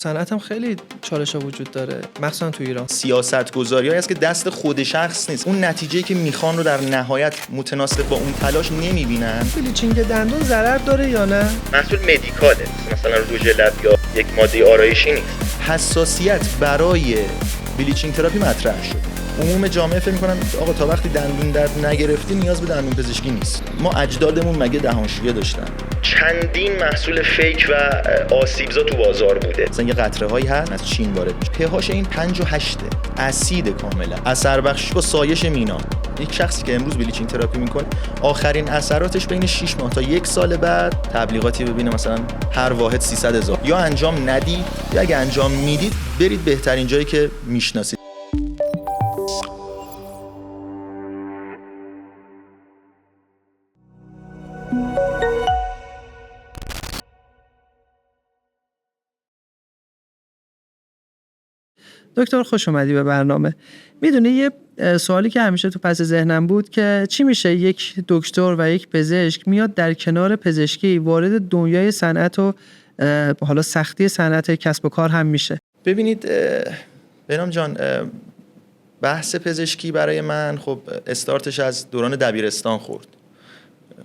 صنعت هم خیلی چالش‌ها وجود داره، مخصوصا تو ایران. سیاست‌گذاری‌هایی است که دست خود شخص نیست. اون نتیجه‌ای که میخوان رو در نهایت متناسب با اون تلاش نمیبینن. بلیچینگ دندون ضرر داره یا نه؟ محصول مدیکاله، مثلا رژ لب یا یک ماده آرایشی نیست. حساسیت برای بلیچینگ تراپی مطرح شد. عموم جامعه فکر می‌کنن آقا تا وقتی دندون درد نگرفتی نیاز به دندون پزشکی نیست. ما اجدادمون مگه دهانشویه داشتن؟ چندین محصول فیک و آسیبزا تو بازار بوده. مثلا یه قطره‌هایی هست از چین وارد میشه. pH این 5 و 8 اسید کاملا. اثر بخشش با سایش مینا. یک شخصی که امروز بلیچینگ تراپی میکنه آخرین اثراتش بین 6 ماه تا 1 سال بعد تبلیغاتی ببینه مثلا هر واحد 300,000. یا انجام ندید یا اگه انجام میدید برید بهترین جایی که میشناسید. دکتر خوش اومدی به برنامه. میدونی یه سوالی که همیشه تو پس ذهنم بود که چی میشه یک دکتر و یک پزشک میاد در کنار پزشکی وارد دنیای صنعت و حالا سختی صنعت کسب و کار هم میشه؟ ببینید بهنام جان، بحث پزشکی برای من خب استارتش از دوران دبیرستان خورد.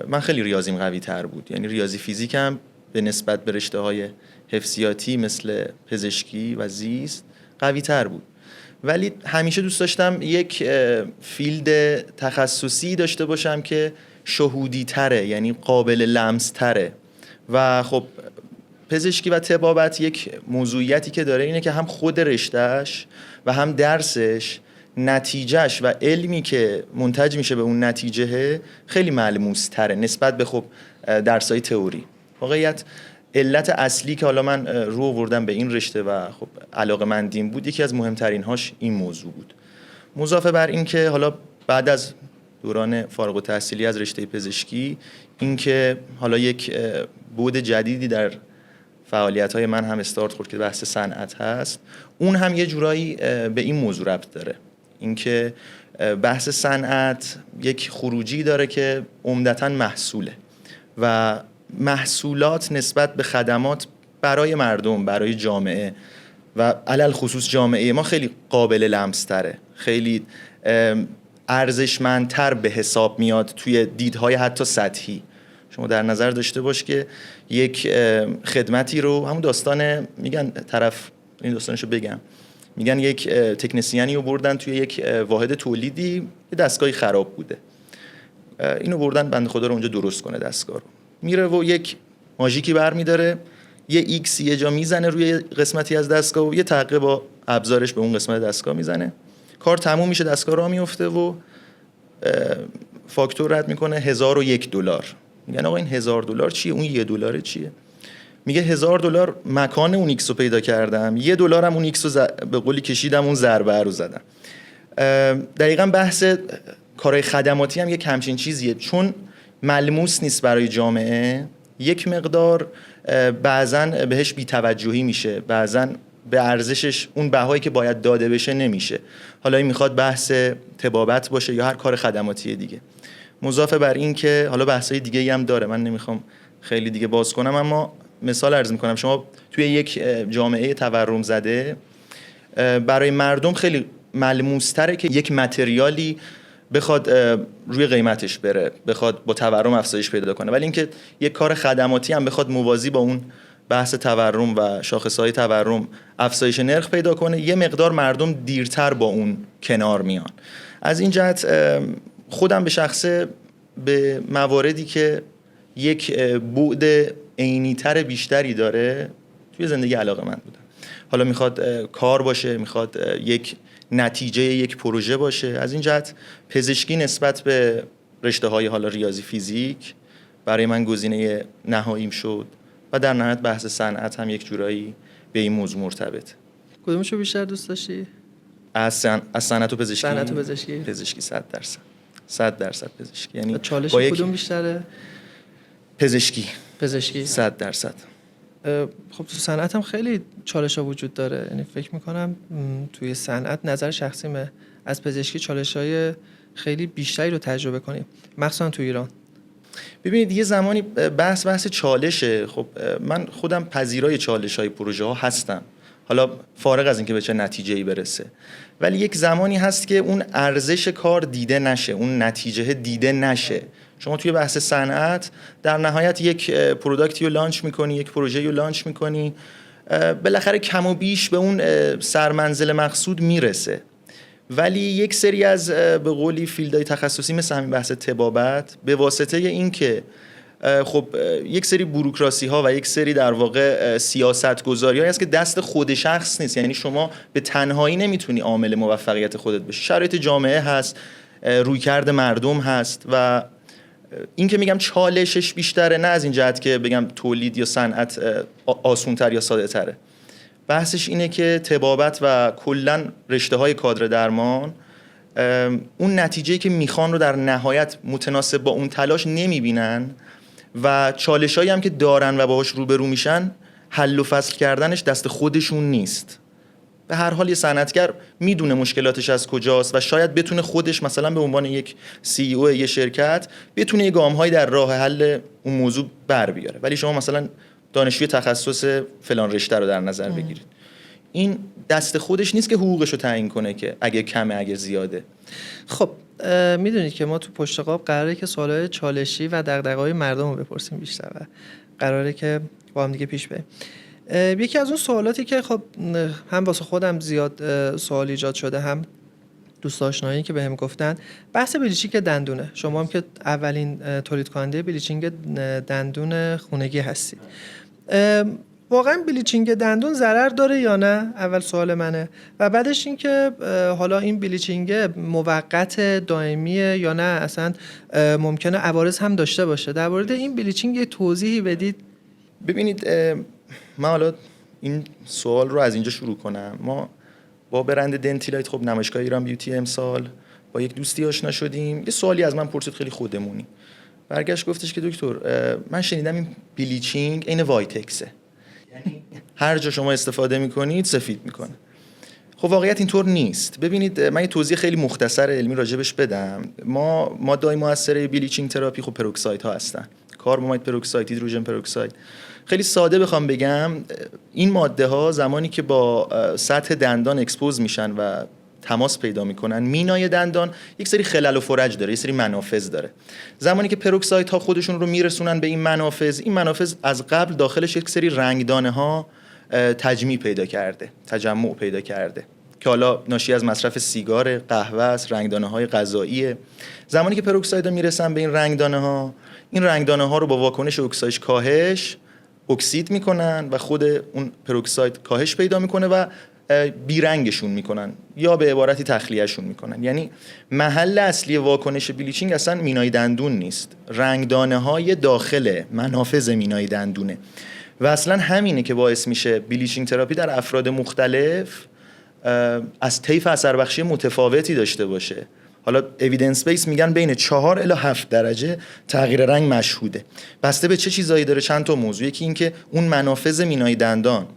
من خیلی ریاضیم قوی تر بود، یعنی ریاضی فیزیکم به نسبت به رشته‌های حفظیاتی مثل پزشکی و زیست قوی تر بود، ولی همیشه دوست داشتم یک فیلد تخصصی داشته باشم که شهودی تره، یعنی قابل لمس تره. و خب پزشکی و طبابت یک موضوعیتی که داره اینه که هم خود رشتهش و هم درسش، نتیجهش و علمی که منتج میشه به اون نتیجه خیلی ملموس تره نسبت به خب درسای تئوری. واقعیت علت اصلی که حالا من رو آوردم به این رشته و خب علاقه‌مندیم بود، یکی از مهمترین هاش این موضوع بود. مضافه بر این که حالا بعد از دوران فارغ التحصیلی از رشته پزشکی، این که حالا یک بعد جدیدی در فعالیت‌های من هم استارت خورد که بحث صنعت هست، اون هم یه جورایی به این موضوع ربط داره. اینکه بحث صنعت یک خروجی داره که عمدتاً محصوله و محصولات نسبت به خدمات برای مردم، برای جامعه و علل خصوص جامعه ما خیلی قابل لمس تره، خیلی ارزشمندتر به حساب میاد توی دیدهای حتی سطحی. شما در نظر داشته باش که یک خدمتی رو، همون داستان میگن طرف، این داستانشو بگم، میگن یک تکنسیانی رو بردن توی یک واحد تولیدی، یه دستگاهی خراب بوده، اینو بردن بنده خدا رو اونجا درست کنه دستگاه رو. میره و یک ماژیکی برمیداره، یه ایکس یه جا میزنه روی قسمتی از دستگاه و یه تقه با ابزارش به اون قسمت دستگاه میزنه، کار تموم میشه، دستگاه راه میفته و فاکتور رد میکنه $1001. میگن آقا این $1000 چیه؟ اون $1 چیه؟ میگه $1000 مکان اون ایکس رو پیدا کردم، $1 هم اون ایکس رو به قولی کشیدم، اون ضربه رو زدم. دقیقاً بحث کارهای خدماتی هم یک همچین چیزیه، چون ملموس نیست برای جامعه، یک مقدار بعضاً بهش بی‌توجهی میشه، بعضاً به ارزشش اون بهایی که باید داده بشه نمیشه. حالا این میخواد بحث طبابت باشه یا هر کار خدماتی دیگه. مضافه بر این که حالا بحثای دیگه‌ای هم داره، من نمیخوام خیلی دیگه باز کنم، اما مثال عرض میکنم. شما توی یک جامعه تورم زده برای مردم خیلی ملموس‌تره که یک متریالی بخواد روی قیمتش بره، بخواد با تورم افزایش پیدا کنه، ولی اینکه یک کار خدماتی هم بخواد موازی با اون بحث تورم و شاخصهای تورم افزایش نرخ پیدا کنه، یه مقدار مردم دیرتر با اون کنار میان. از این جهت خودم به شخصه به مواردی که یک بعد عینی‌تر بیشتری داره توی زندگی علاقه‌مند بودم. حالا میخواد کار باشه، میخواد یک نتیجه یک پروژه باشه. از این جهت پزشکی نسبت به رشته‌های حالا ریاضی فیزیک برای من گزینه نهاییم شد و در نهایت بحث صنعت هم یک جورایی به این موضوع مرتبط. کدومشو بیشتر دوست داشتی؟ از صنعت و پزشکی. صنعت و پزشکی. پزشکی 100% پزشکی. یعنی چالش کدوم بیشتره؟ پزشکی 100%. خب تو صنعت هم خیلی چالش‌ها وجود داره، یعنی فکر می‌کنم توی صنعت، نظر شخصیمه، از پزشکی چالش‌های خیلی بیشتری رو تجربه کنیم، مخصوصا تو ایران. ببینید یه زمانی بحث چالشه. خب من خودم پذیرای چالش‌های پروژه‌ها هستم، حالا فارغ از اینکه به چه نتیجه‌ای برسه. ولی یک زمانی هست که اون ارزش کار دیده نشه، اون نتیجه دیده نشه. شما توی بحث صنعت در نهایت یک پروداکتی رو لانچ میکنی، یک پروژه‌ای رو لانچ میکنی، بالاخره کم و بیش به اون سرمنزل مقصود میرسه. ولی یک سری از به قولی فیلدهای تخصصی مثل همین بحث طبابت به واسطه این که خب یک سری بوروکراسی ها و یک سری در واقع سیاست گذاری هایی هست که دست خود شخص نیست، یعنی شما به تنهایی نمیتونی عامل موفقیت خودت بشی. شرایط جامعه هست، رویکرد مردم هست و این که میگم چالشش بیشتره نه از این جهت که بگم تولید یا صنعت آسونتر یا ساده تره. بحثش اینه که طبابت و کلا رشته های کادر درمان اون نتیجه‌ای که میخوان رو در نهایت متناسب با اون تلاش نمیبینن و چالشایی هم که دارن و باهاش روبرو میشن حل و فصل کردنش دست خودشون نیست. به هر حال یه صنعتگر میدونه مشکلاتش از کجاست و شاید بتونه خودش مثلا به عنوان یک سی او یه شرکت بتونه یه گام‌هایی در راه حل اون موضوع بر بیاره. ولی شما مثلا دانشجوی تخصص فلان رشته رو در نظر بگیرید، این دست خودش نیست که حقوقش رو تعیین کنه که اگه کمه اگه زیاده. خب میدونید که ما تو پشت قاب قراره که سوالای چالشی و دغدغه‌های مردم رو بپرسیم بیشتر و قراره که با هم دیگه پیش بریم. یکی از اون سوالاتی که خب هم واسه خودم زیاد سوال ایجاد شده، هم دوست آشنایی که بهم گفتن، بحث بلیچینگ دندونه. شما هم که اولین تولید کننده بلیچینگ دندون خونگی هستید. واقعا بلیچینگ دندون ضرر داره یا نه؟ اول سوال منه. و بعدش این که حالا این بلیچینگ موقت دائمیه یا نه اصلا ممکنه عوارض هم داشته باشه. در مورد این بلیچینگ یه توضیحی بدید. ببینید من حالا این سوال رو از اینجا شروع کنم. ما با برند دنتیلایت خب نمایشگاه ایران بیوتی امسال با یک دوستی آشنا شدیم. یه سوالی از من پرسید خیلی خودمونی. برگشت گفتش که دکتر من شنیدم این بلیچینگ عین وایتکسه، یعنی هر جا شما استفاده میکنید سفید میکنه. خب واقعیت اینطور نیست. ببینید من یه توضیح خیلی مختصر علمی راجبش بدم. ما ماده‌های مؤثره بلیچینگ تراپی خب پروکساید ها هستن، کاربامید پروکساید، هیدروژن پروکساید. خیلی ساده بخوام بگم این ماده ها زمانی که با سطح دندان اکسپوز میشن و تماس پیدا میکنن، مینای دندان یک سری خلل و فرج داره، یک سری منافذ داره. زمانی که پروکساید ها خودشون رو میرسونن به این منافذ، این منافذ از قبل داخلش یک سری رنگدانه ها تجمع پیدا کرده که حالا ناشی از مصرف سیگار، قهوه است، رنگدانه های غذاییه. زمانی که پروکساید ها میرسن به این رنگدانه ها رو با واکنش اکسایش کاهش اکسید میکنن و خود اون پروکساید کاهش پیدا میکنه و بیرنگشون میکنن یا به عبارتی تخلیهشون میکنن. یعنی محل اصلی واکنش بلیچینگ اصلا مینای دندون نیست، رنگدانه های داخل منافذ مینای دندونه و اصلا همینه که باعث میشه بلیچینگ تراپی در افراد مختلف از طیف اثربخشی متفاوتی داشته باشه. حالا اویدنس بیس میگن بین 4 الی 7 درجه تغییر رنگ مشهوده. بسته به چه چیزایی داره؟ چند تا موضوع. یکی این که اون منافذ مینای دندان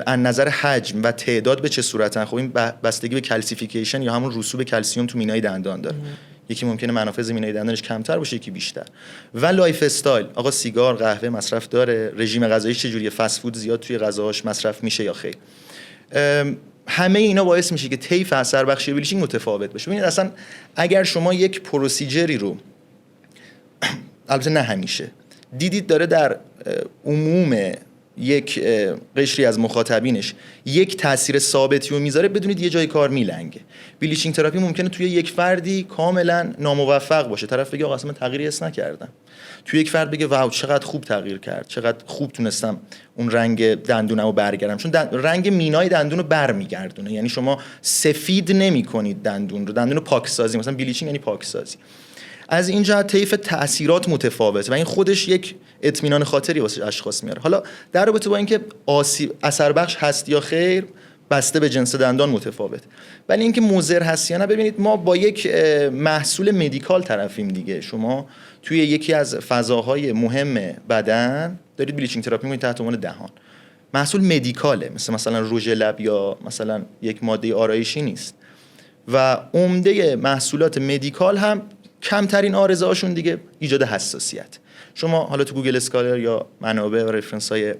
از نظر حجم و تعداد به چه صورتن. خب این بستگی به کلسیفیکیشن یا همون رسوب کلسیوم تو مینای دندان داره. یکی ممکنه منافذ مینای دندانش کمتر باشه، یکی بیشتر. و لایف استایل، آقا سیگار، قهوه مصرف داره، رژیم غذاییش چجوریه، فست فود زیاد توی غذاهاش مصرف میشه یا خیر. همه اینا باعث میشه که طیف اثر بخشی بلیچینگ متفاوت بشه. ببینید اصلا اگر شما یک پروسیجری رو البته نه همیشه دیدید داره در عموم یک قشری از مخاطبینش یک تاثیر ثابتی رو میذاره، بدونید یه جای کار میلنگه. بلیچینگ تراپی ممکنه توی یک فردی کاملا ناموفق باشه، طرف بگه آقا اصلا تغییری حس نکردم، توی یک فرد بگه واو چقدر خوب تغییر کرد، چقدر خوب تونستم اون رنگ دندونمو برگردم، چون رنگ مینای دندون رو برمیگردونه. یعنی شما سفید نمی‌کنید دندون رو، دندون رو پاکسازی، مثلا بلیچینگ یعنی پاکسازی. از این جهت طیف تأثیرات متفاوت و این خودش یک اطمینان خاطری واسه اشخاص میاره. حالا در رابطه با اینکه اثر بخش هست یا خیر بسته به جنس دندان متفاوت، ولی اینکه مضر هست یا نه، ببینید ما با یک محصول مدیکال طرفیم دیگه. شما توی یکی از فضاهای مهم بدن دارید بلیچینگ تراپی می‌کنید تحت عنوان دهان. محصول مدیکاله، مثلا رژ لب یا مثلا یک ماده آرایشی نیست و عمده محصولات مدیکال هم کمترین عارضه‌هاشون دیگه ایجاد حساسیت. شما حالا تو گوگل اسکالر یا منابع و رفرنس‌های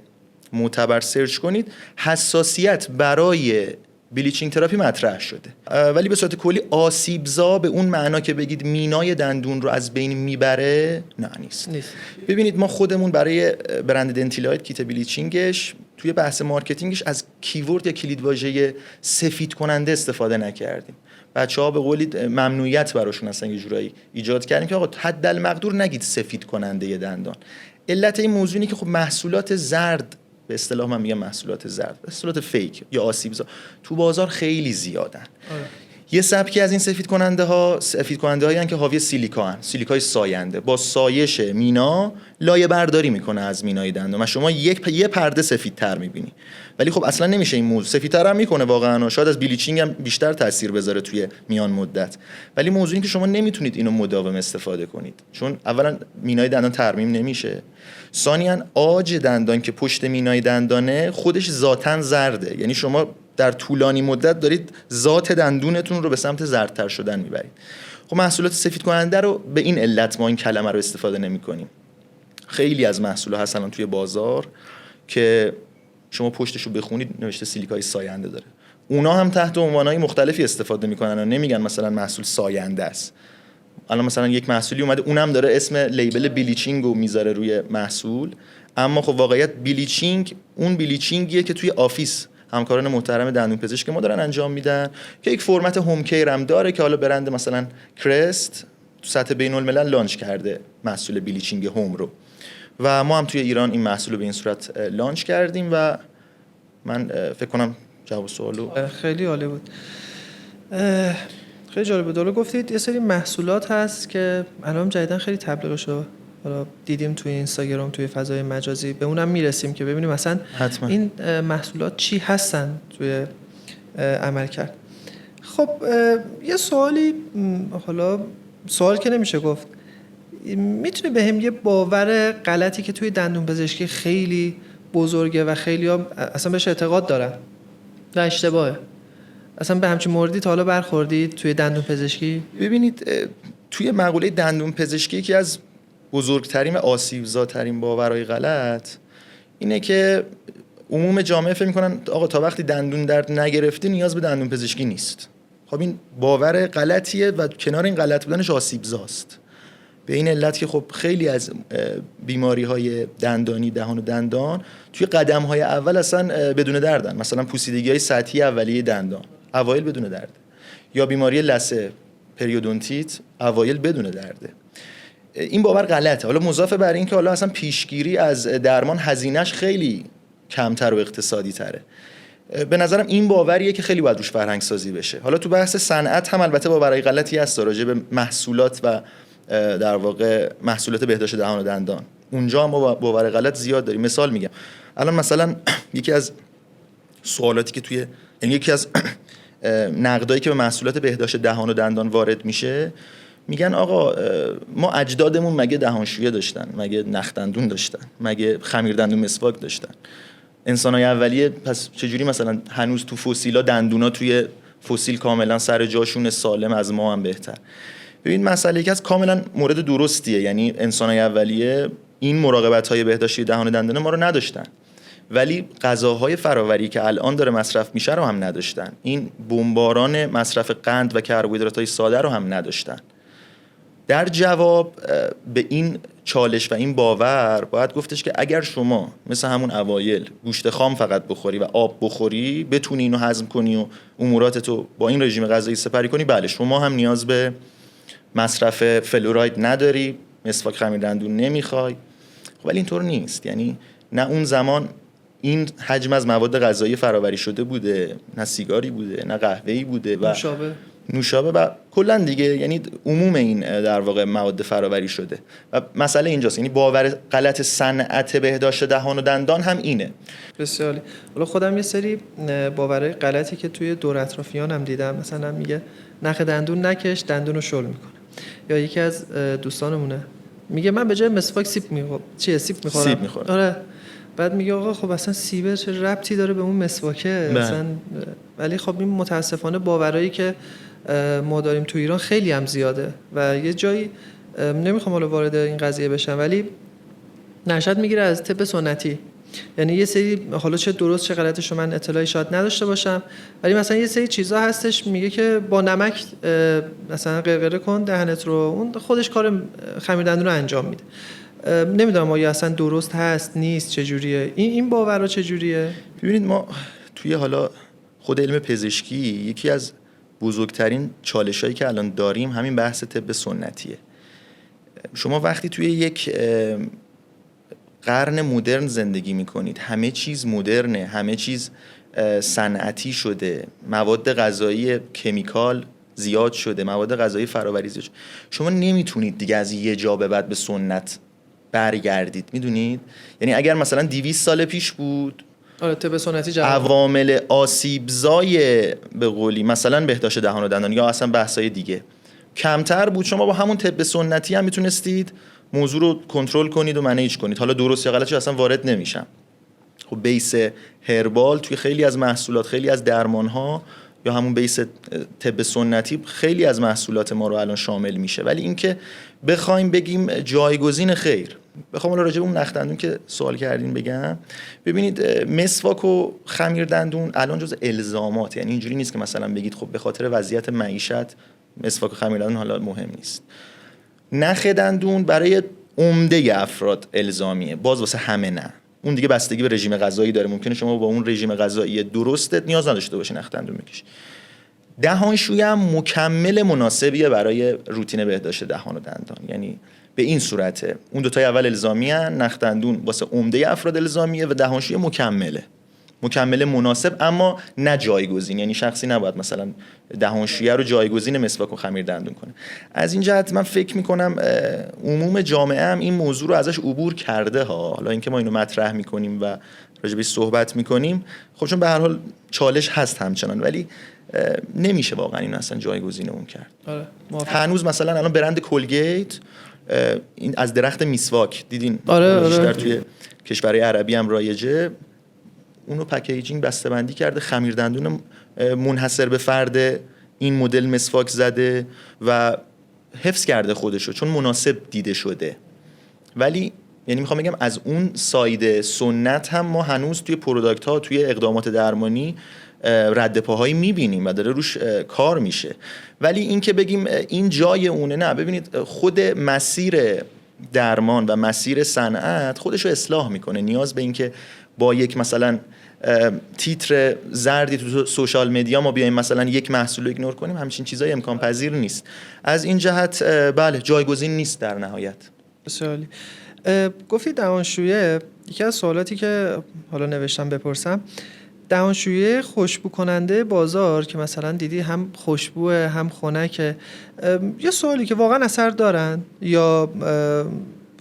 معتبر سرچ کنید، حساسیت برای بلیچینگ تراپی مطرح شده. ولی به صورت کلی آسیبزا به اون معنا که بگید مینای دندون رو از بین میبره نه، نیست. ببینید ما خودمون برای برند دنتیلایت کیت بلیچینگش توی بحث مارکتینگش از کیورد یا کلید واژه سفید کننده استفاده نکردیم. بچه‌ها به قولی ممنوعیت براشون اصلا یه جورایی ایجاد کردیم که آقا حدالمقدور نگید سفید کننده دندان. علت این موضوع اینه که خب محصولات زرد، به اصطلاح من میگم محصولات زرد، محصولات فیک یا آسیبزا تو بازار خیلی زیادن. یه سبکی از این سفید کننده هایی که حاوی سیلیکا، سیلیکای ساینده، با سایش مینا لایه برداری میکنه از مینای دندان و شما یه پرده سفیدتر میبینی. ولی خب اصلا نمیشه این موضوع سفیدتر هم میکنه واقعا، شاید از بلیچینگ هم بیشتر تاثیر بذاره توی میان مدت. ولی موضوع این که شما نمیتونید اینو مداوم استفاده کنید، چون اولا مینای دندان ترمیم نمیشه، ثانیاً عاج دندان که پشت مینای دندانه خودش ذاتاً زرده، یعنی شما در طولانی مدت دارید ذات دندونتون رو به سمت زردتر شدن میبرید. خب محصولات سفید کننده رو به این علت ما این کلمه رو استفاده نمی‌کنیم. خیلی از محصولات هستن توی بازار که شما پشتش رو بخونید نوشته سیلیکای ساینده داره. اونا هم تحت عنوانهای مختلفی استفاده میکنن و نمیگن مثلا محصول ساینده است. الان مثلا یک محصولی اومده اونم داره اسم لیبل بلیچینگ رو میذاره روی محصول، اما خب واقعیت بلیچینگ اون بلیچینگیه که توی آفیس همکاران محترم دندون پزشک ما دارن انجام میدن که یک فرمت هوم کیر هم داره که حالا برند مثلا کرست تو سطح بین الملل لانچ کرده محصول بلیچینگ هوم رو و ما هم توی ایران این محصول رو به این صورت لانچ کردیم و من فکر کنم جواب سوالو خیلی عالی بود. خیلی جالب بود. گفتید یه سری محصولات هست که الان جدیدن خیلی تبلیغ شده، حالا دیدیم توی اینستاگرام، توی فضای مجازی، به اونم میرسیم که ببینیم مثلا حتما این محصولات چی هستن توی عمل کرد. خب یه سوالی، حالا سوال که نمیشه گفت، میتونی به هم یه باور غلطی که توی دندون پزشکی خیلی بزرگه و خیلی ها اصلا بهش اعتقاد دارن و اشتباهه، اصلا به همچین موردی تا حالا برخوردید توی دندون پزشکی؟ ببینید توی مقوله دندون پزشکی که از بزرگترین و آسیبزاترین باورهای غلط اینه که عموم جامعه فکر می‌کنن آقا تا وقتی دندون درد نگرفتی نیاز به دندون پزشکی نیست. خب این باور غلطیه و کنار این غلط بودنش آسیبزاست. به این علت که خب خیلی از بیماری‌های دندانی، دهان و دندان توی قدم‌های اول اصلا بدون دردن. مثلا پوسیدگی‌های سطحی اولیه دندان اوایل بدون درده، یا بیماری لثه پریودونتیت اوایل بدون درده. این باور غلطه. حالا مضاف بر این که حالا اصلا پیشگیری از درمان هزینه‌اش خیلی کمتر و اقتصادی تره. به نظرم این باوریه که خیلی باید روش فرهنگ سازی بشه. حالا تو بحث صنعت هم البته باورهای غلطی هست راجع به محصولات و در واقع محصولات بهداشت دهان و دندان. اونجا هم باور غلط زیاد داریم. مثال میگم، الان مثلا یکی از سوالاتی که توی یکی از نقدایی که به محصولات بهداشت دهان و دندان وارد میشه، میگن آقا ما اجدادمون مگه دهانشویه داشتن، مگه نخ دندون داشتن، مگه خمیر دندون مسواک داشتن؟ انسانای اولیه پس چجوری مثلا هنوز تو فسیلا دندونا توی فسیل کاملا سر جاشون سالم، از ما هم بهتر؟ ببین مسئله که از کاملا مورد درستیه، یعنی انسانای اولیه این مراقبت‌های بهداشتی دهان و دندان ما رو نداشتن، ولی غذاهای فراوری که الان داره مصرف میشه رو هم نداشتن. این بمباران مصرف قند و کربوهیدرات‌های ساده رو هم نداشتن. در جواب به این چالش و این باور باید گفتش که اگر شما مثل همون اوایل گوشت خام فقط بخوری و آب بخوری، بتونی اینو هضم کنی و اموراتتو با این رژیم غذایی سپری کنی، بله شما هم نیاز به مصرف فلوراید نداری، مسواک خمیر دندون نمیخوای. ولی اینطور نیست. یعنی نه اون زمان این حجم از مواد غذایی فراوری شده بوده، نه سیگاری بوده، نه قهوه‌ای بوده و نوشابه و کلا دیگه، یعنی عموم این در واقع مواد فراوری شده. و مسئله اینجاست، یعنی باور غلط صنعت بهداشت دهان و دندان هم اینه. بسیاری. حالا خودم یه سری باورهای غلطی که توی دور اطرافیان هم دیدم، مثلا میگه نخ دندون نکش، دندونو شل میکنه. یا یکی از دوستانمونه میگه من به جای مسواک سیب میخورم. سیب میخورم. آره. بعد میگه آقا خب اصلا سیبه چه ربطی داره به اون مسواکه اصلا؟ ولی خب این متاسفانه باورایی که ما داریم تو ایران خیلی هم زیاده و یه جایی نمیخوام حالا وارد این قضیه بشم، ولی نشأت میگیره از طب سنتی یعنی یه سری حالا چه درست چه غلطش رو من اطلاعی شاید نداشته باشم، ولی مثلا یه سری چیزا هستش میگه که با نمک مثلا قرقره کن دهنت رو، اون خودش کار خمیر دندون رو انجام میده. نمیدونم آیا اصلا درست هست نیست چجوریه این باورا چجوریه؟ ببینید ما توی حالا خود علم پزشکی یکی از بزرگترین چالشایی که الان داریم همین بحث طب سنتیه. شما وقتی توی یک قرن مدرن زندگی میکنید، همه چیز مدرنه، همه چیز صنعتی شده، مواد غذایی کمیکال زیاد شده، مواد غذایی فراوری زیاد شده، شما نمیتونید دیگه از یه جا به بعد به سنت برگردید. میدونید یعنی اگر مثلا 200 سال پیش بود آره طب سنتی جواب عوامل آسیبزای به قولی مثلا بهداشت دهان و دندان یا اصلا بحثای دیگه کمتر بود، شما با همون طب سنتی هم میتونستید موضوع رو کنترل کنید و منیج کنید. حالا درست یا غلطش اصلا وارد نمیشم. خب بیس هربال توی خیلی از محصولات، خیلی از درمان‌ها یا همون بیس طب سنتی خیلی از محصولات ما رو الان شامل میشه. ولی اینکه بخوایم بگیم جایگزین خیر، بخوام الان راجع به اون نخ دندون که سوال کردین بگم، ببینید مسواک و خمیر دندون الان جز الزامات، یعنی اینجوری نیست که مثلا بگید خب به خاطر وضعیت معیشت مسواک و خمیر دندون حالا مهم نیست. نخ دندون برای عمده افراد الزامیه، باز واسه همه نه. اون دیگه بستگی به رژیم غذایی داره، ممکنه شما با اون رژیم غذایی درستت نیاز نداشته باشی نخ دندون بکشی. دهانشویی هم مکمل مناسبیه برای روتین بهداشت دهان و دندان، یعنی به این صورته اون دو تای اول الزامی ان، نخ دندون واسه عمده افراد الزامیه و دهانشویی مکمل مناسب اما نه جایگزین. یعنی شخصی نباید مثلا دهانشویی رو جایگزین مسواک و خمیر دندون کنه. از این جهت من فکر میکنم عموم جامعه هم این موضوع رو ازش عبور کرده ها. حالا اینکه ما اینو مطرح میکنیم و راجع بهش صحبت میکنیم خب چون به هر حال چالش هست همچنان، ولی نمیشه واقعا اینو اصلا جایگزین اون کرد. آره هنوز مثلا الان برند کلگیت این از درخت میسواک دیدین، آره بیشتر توی کشورهای عربی هم رایجه، اونو پکیجینگ بسته‌بندی کرده، خمیر دندون منحصر به فرد این مدل مسواک زده و حفظ کرده خودشو چون مناسب دیده شده. ولی یعنی میخوام بگم از اون ساید سنت هم ما هنوز توی پروداکت ها، توی اقدامات درمانی رد پاهایی میبینیم و داره روش کار میشه. ولی این که بگیم این جای اونه، نه. ببینید خود مسیر درمان و مسیر صنعت خودشو اصلاح میکنه. نیاز به این که با یک مثلا تیتر زردی تو سوشال مدیا ما بیایم مثلا یک محصول رو ایگنور کنیم، همچین چیزایی امکان پذیر نیست. از این جهت بله جایگزین نیست در نهایت. بسیاری. گفتی دهانشویی، یکی از سوالاتی که حالا نوشتم بپرسم، دهانشویی خوشبو کننده بازار که مثلا دیدی هم خوشبوه هم خنکه، یه سوالی که واقعا اثر دارن یا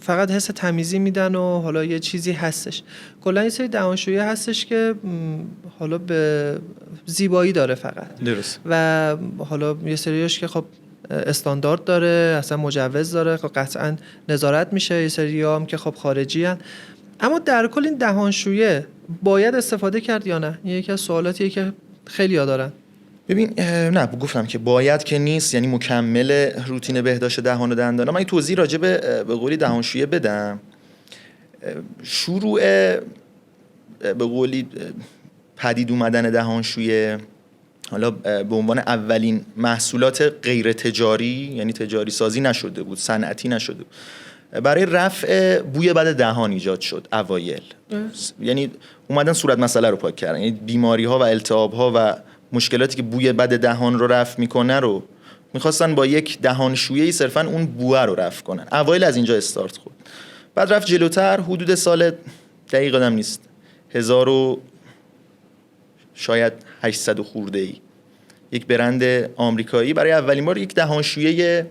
فقط حس تمیزی میدن و حالا یه چیزی هستش؟ کلا یه سری دهانشویی هستش که حالا به زیبایی داره فقط، درست، و حالا یه سریاش که خب استاندارد داره، اصلا مجوز داره، خب قطعا نظارت میشه. یه سریام هم که خب خارجی هن. اما در کل این دهانشویی باید استفاده کرد یا نه؟ یکی از سوالاتیه که خیلی‌ها دارن. ببین نه گفتم که باید که نیست، یعنی مکمل روتین بهداشت دهان و دندان. من توضیح راجع به قولی دهانشویی بدم. شروع به قولی پدید اومدن دهانشویی حالا به عنوان اولین محصولات غیر تجاری، یعنی تجاری سازی نشده بود، صنعتی نشده بود، برای رفع بوی بد دهان ایجاد شد اوایل. یعنی اومدن صورت مسئله رو پاک کردن، یعنی بیماری ها و التهاب ها و مشکلاتی که بوی بد دهان رو رفع میکنه رو میخواستن با یک دهانشویی صرفا اون بوه رو رفع کنن. اوایل از اینجا استارت خورد. بعد رفت جلوتر، حدود سال دقیق یادم نیست 1000 و شاید 800 خورده ای، یک برند آمریکایی برای اولین بار یک دهانشویی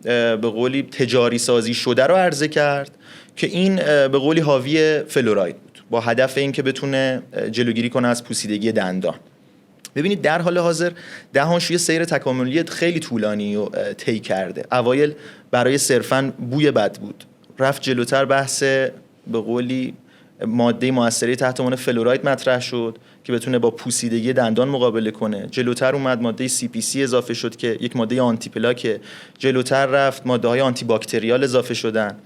به قولی تجاری سازی شده رو عرضه کرد که این به قولی حاوی فلوراید بود با هدف این که بتونه جلوگیری کنه از پوسیدگی دندان. ببینید در حال حاضر دهانشویی سیر تکاملی خیلی طولانی رو طی کرده. اوایل برای صرفاً بوی بد بود، رفت جلوتر، بحث به قولی ماده مؤثره تحت عنوان فلوراید مطرح شد که بتونه با پوسیدگی دندان مقابله کنه. جلوتر اومد ماده CPC اضافه شد که یک ماده آنتی پلاکه. جلوتر رفت ماده های آنتی باکتریال اضافه شدن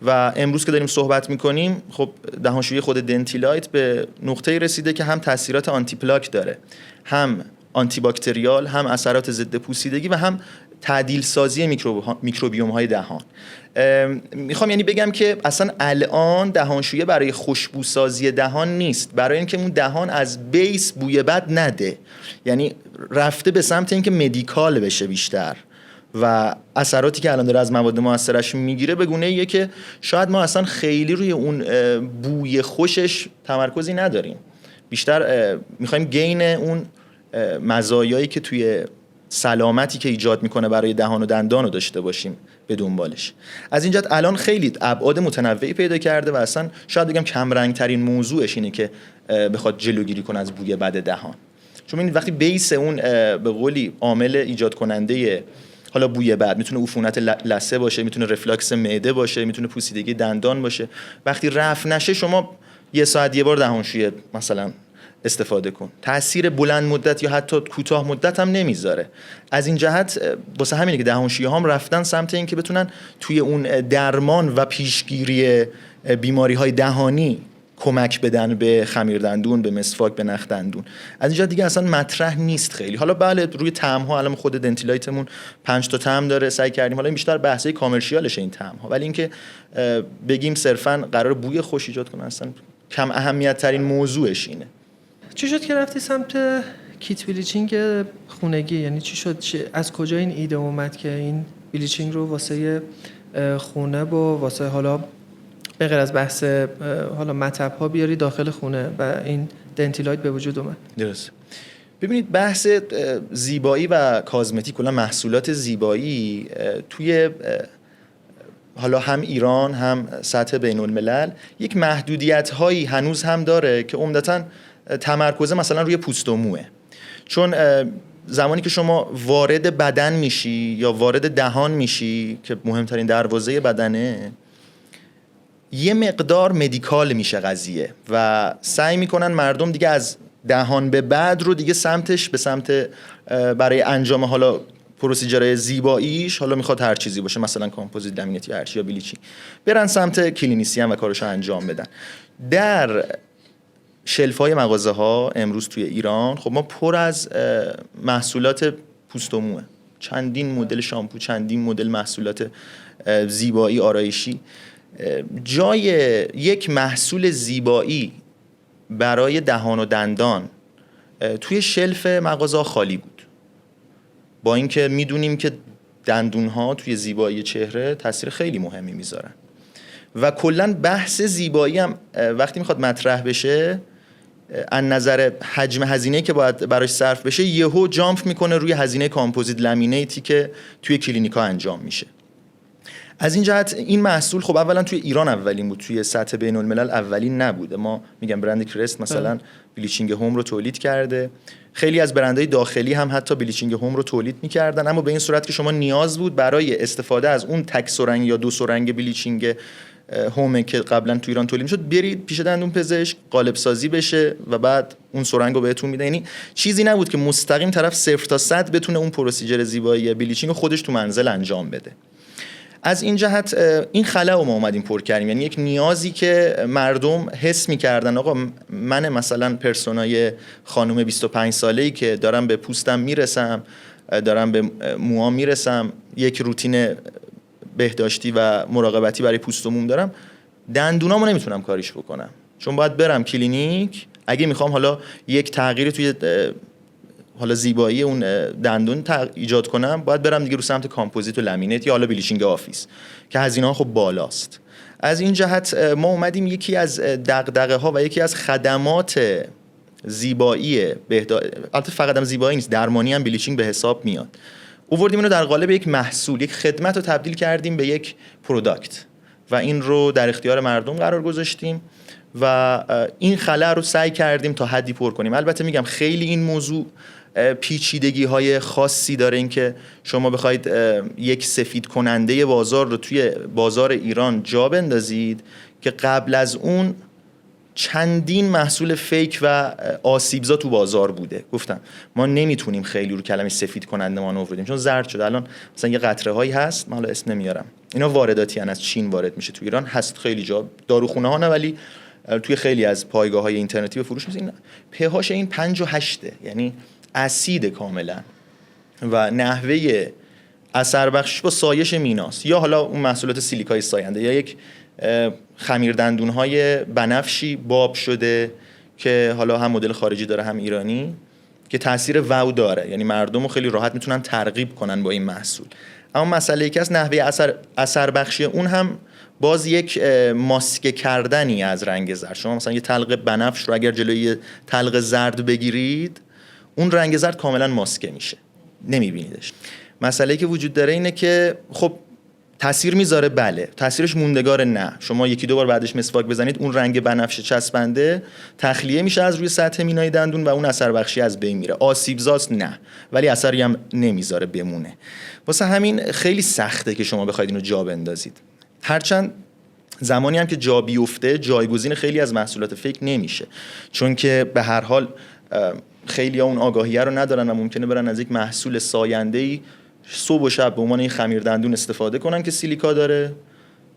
و امروز که داریم صحبت میکنیم خب دهانشویی خود دنتیلایت به نقطه‌ای رسیده که هم تاثیرات آنتی پلاک داره، هم آنتی باکتریال، هم اثرات ضد پوسیدگی و هم تعدیل سازی میکروبیوم های دهان. میخوام یعنی بگم که اصلا الان دهانشویی برای خوشبوسازی دهان نیست، برای اینکه اون دهان از بیس بوی بد نده، یعنی رفته به سمت اینکه مدیکال بشه بیشتر و اثراتی که الان داره از مواد مؤثرش میگیره به گونه‌ایه که شاید ما اصلا خیلی روی اون بوی خوشش تمرکزی نداریم، بیشتر میخوایم گین اون مزایایی که توی سلامتی که ایجاد میکنه برای دهان و دندان رو داشته باشیم به دنبالش. از این جهت الان خیلی ابعاد متنوعی پیدا کرده و اصلا شاید بگم کم رنگ ترین موضوعش اینه که بخواد جلوگیری کنه از بوی بد دهان، چون این وقتی بیس اون به قولی عامل ایجاد کننده حالا بوی بد میتونه عفونت لثه باشه، میتونه رفلاکس معده باشه، میتونه پوسیدگی دندان باشه، وقتی رفع نشه شما یه ساعت یه بار دهانشویی مثلا استفاده کن، تأثیر بلند مدت یا حتی کوتاه مدت هم نمیذاره. از این جهت واسه همینه که دهانشویی هم رفتن سمت این که بتونن توی اون درمان و پیشگیری بیماری های دهانی کمک بدن به خمیر دندون، به مسواک، به نخ دندون. از اینجا دیگه اصلا مطرح نیست خیلی. حالا بله روی طعم ها الان خود دنتیلایتمون 5 تا طعم داره، سعی کردیم حالا این بیشتر بحثای کامرشیالشه این طعم ها، ولی اینکه بگیم صرفا قرار بوی خوش ایجاد کنه اصلا کم اهمیت ترین موضوعش اینه. چی شد که رفتی سمت کیت بلیچینگ خونگی؟ یعنی چی شد؟ از کجا این ایده اومد که این بلیچینگ رو واسه خونه و واسه حالا به غیر از بحث حالا مطب ها بیاری داخل خونه و این دنتیلایت به وجود اومد؟ درست. ببینید بحث زیبایی و کازمتیک کلا محصولات زیبایی توی حالا هم ایران هم سطح بین الملل یک محدودیت هایی هنوز هم داره که عمدتاً تمرکز مثلا روی پوست و موه، چون زمانی که شما وارد بدن میشی یا وارد دهان میشی که مهمترین دروازه بدنه، یه مقدار مدیکال میشه قضیه و سعی میکنن مردم دیگه از دهان به بعد رو دیگه سمتش به سمت برای انجام حالا پروسیجرهای زیباییش، حالا میخواد هر چیزی باشه مثلا کامپوزیت لامینیت یا هرچی یا بلیچینگ، برن سمت کلینیسیان و کارشو انجام بدن. در شلف‌های مغازه‌ها امروز توی ایران خب ما پر از محصولات پوست و موه، چندین مدل شامپو، چندین مدل محصولات زیبایی آرایشی. جای یک محصول زیبایی برای دهان و دندان توی شلف مغازه خالی بود، با اینکه میدونیم که دندون‌ها توی زیبایی چهره تاثیر خیلی مهمی میذارن و کلاً بحث زیبایی هم وقتی میخواد مطرح بشه از نظر حجم هزینه‌ای که باید براش صرف بشه یهو جامپ میکنه روی هزینه کامپوزیت لامینیتی که توی کلینیکا انجام میشه. از این جهت این محصول خب اولا توی ایران اولین بود، توی سطح بین الملل اولین نبوده. ما میگم برند کرست مثلا بلیچینگ هوم رو تولید کرده، خیلی از برندهای داخلی هم حتی بلیچینگ هوم رو تولید میکردن، اما به این صورت که شما نیاز بود برای استفاده از اون تک سرنگ یا دو سرنگ بلیچینگ هوم که قبلا تو ایران تولید میشد برید پیش دندون پزشک قالب سازی بشه و بعد اون سرنگ رو بهتون میده. یعنی چیزی نبود که مستقیم طرف 0 تا 100 بتونه اون پروسیجر زیبایی بلیچینگ رو خودش تو منزل انجام بده. از این جهت این خلا رو ما اومدیم پر کردیم، یعنی یک نیازی که مردم حس می‌کردن آقا من مثلا پرسونای خانم 25 ساله‌ای که دارم به پوستم میرسم، دارم به موام میرسم، یک روتین بهداشتی و مراقبتی برای پوست و موم دارم، دندونامو نمیتونم کاریش بکنم، چون باید برم کلینیک اگه میخوام حالا یک تغییری توی حالا زیبایی اون دندون ایجاد کنم، باید برم دیگه رو سمت کامپوزیت و لامینیت یا حالا بلیچینگ آفیس که هزینه‌ها خب بالاست. از این جهت ما اومدیم یکی از دغدغه‌ها و یکی از خدمات زیبایی البته فقط هم زیبایی نیست، درمانی هم بلیچینگ به حساب میاد، آوردیم اینو در قالب یک محصول، یک خدمت رو تبدیل کردیم به یک پروداکت و این رو در اختیار مردم قرار گذاشتیم و این خلا رو سعی کردیم تا حدی پر کنیم. البته میگم خیلی این موضوع پیچیدگی های خاصی داره، این که شما بخواید یک سفید کننده بازار رو توی بازار ایران جا بندازید که قبل از اون چندین محصول فیک و آسیبزا تو بازار بوده. گفتم ما نمیتونیم خیلی رو کلمه سفید کننده مانور بدیم چون زرد شده. الان مثلا یه قطره هایی هست، من حالا اسم نمیارم، اینا وارداتی ان، از چین وارد میشه تو ایران، هست خیلی جا، داروخونه ها نه ولی توی خیلی از پایگاه های اینترنتی به فروش میشه. این pH این 5 و 8، یعنی اسید کاملا، و نحوه اثر بخشش با سایش میناست، یا حالا اون محصولات سیلیکای ساینده، یا یک خمیر دندون های بنفشی باب شده که حالا هم مدل خارجی داره هم ایرانی که تاثیر واو داره، یعنی مردم رو خیلی راحت میتونن ترغیب کنن با این محصول. اما مسئله ای که از نحوه اثر بخشی اون هم باز یک ماسک کردنی از رنگ زرد. شما مثلا یه تلق بنفش رو اگر جلوی تلق زرد بگیرید، اون رنگ زرد کاملا ماسکه میشه، نمیبینیدش. مسئله که وجود داره اینه که خب تاثیر میذاره، بله، تاثیرش موندگار نه. شما یکی دو بار بعدش مسواک بزنید، اون رنگ بنفش چسبنده تخلیه میشه از روی سطح مینای دندون و اون اثر بخشی از بین میره. آسیبزاست نه، ولی اثری هم نمیذاره بمونه. واسه همین خیلی سخته که شما بخواید اینو جا بندازید. هرچند زمانی هم که جا بیفته جایگزین خیلی از محصولات فیک نمیشه، چون که به هر حال خیلی ها اون آگاهیه رو ندارن و ممکنه برن از یک محصول ساینده‌ای صبح و شب به عنوان این خمیر دندون استفاده کنن که سیلیکا داره،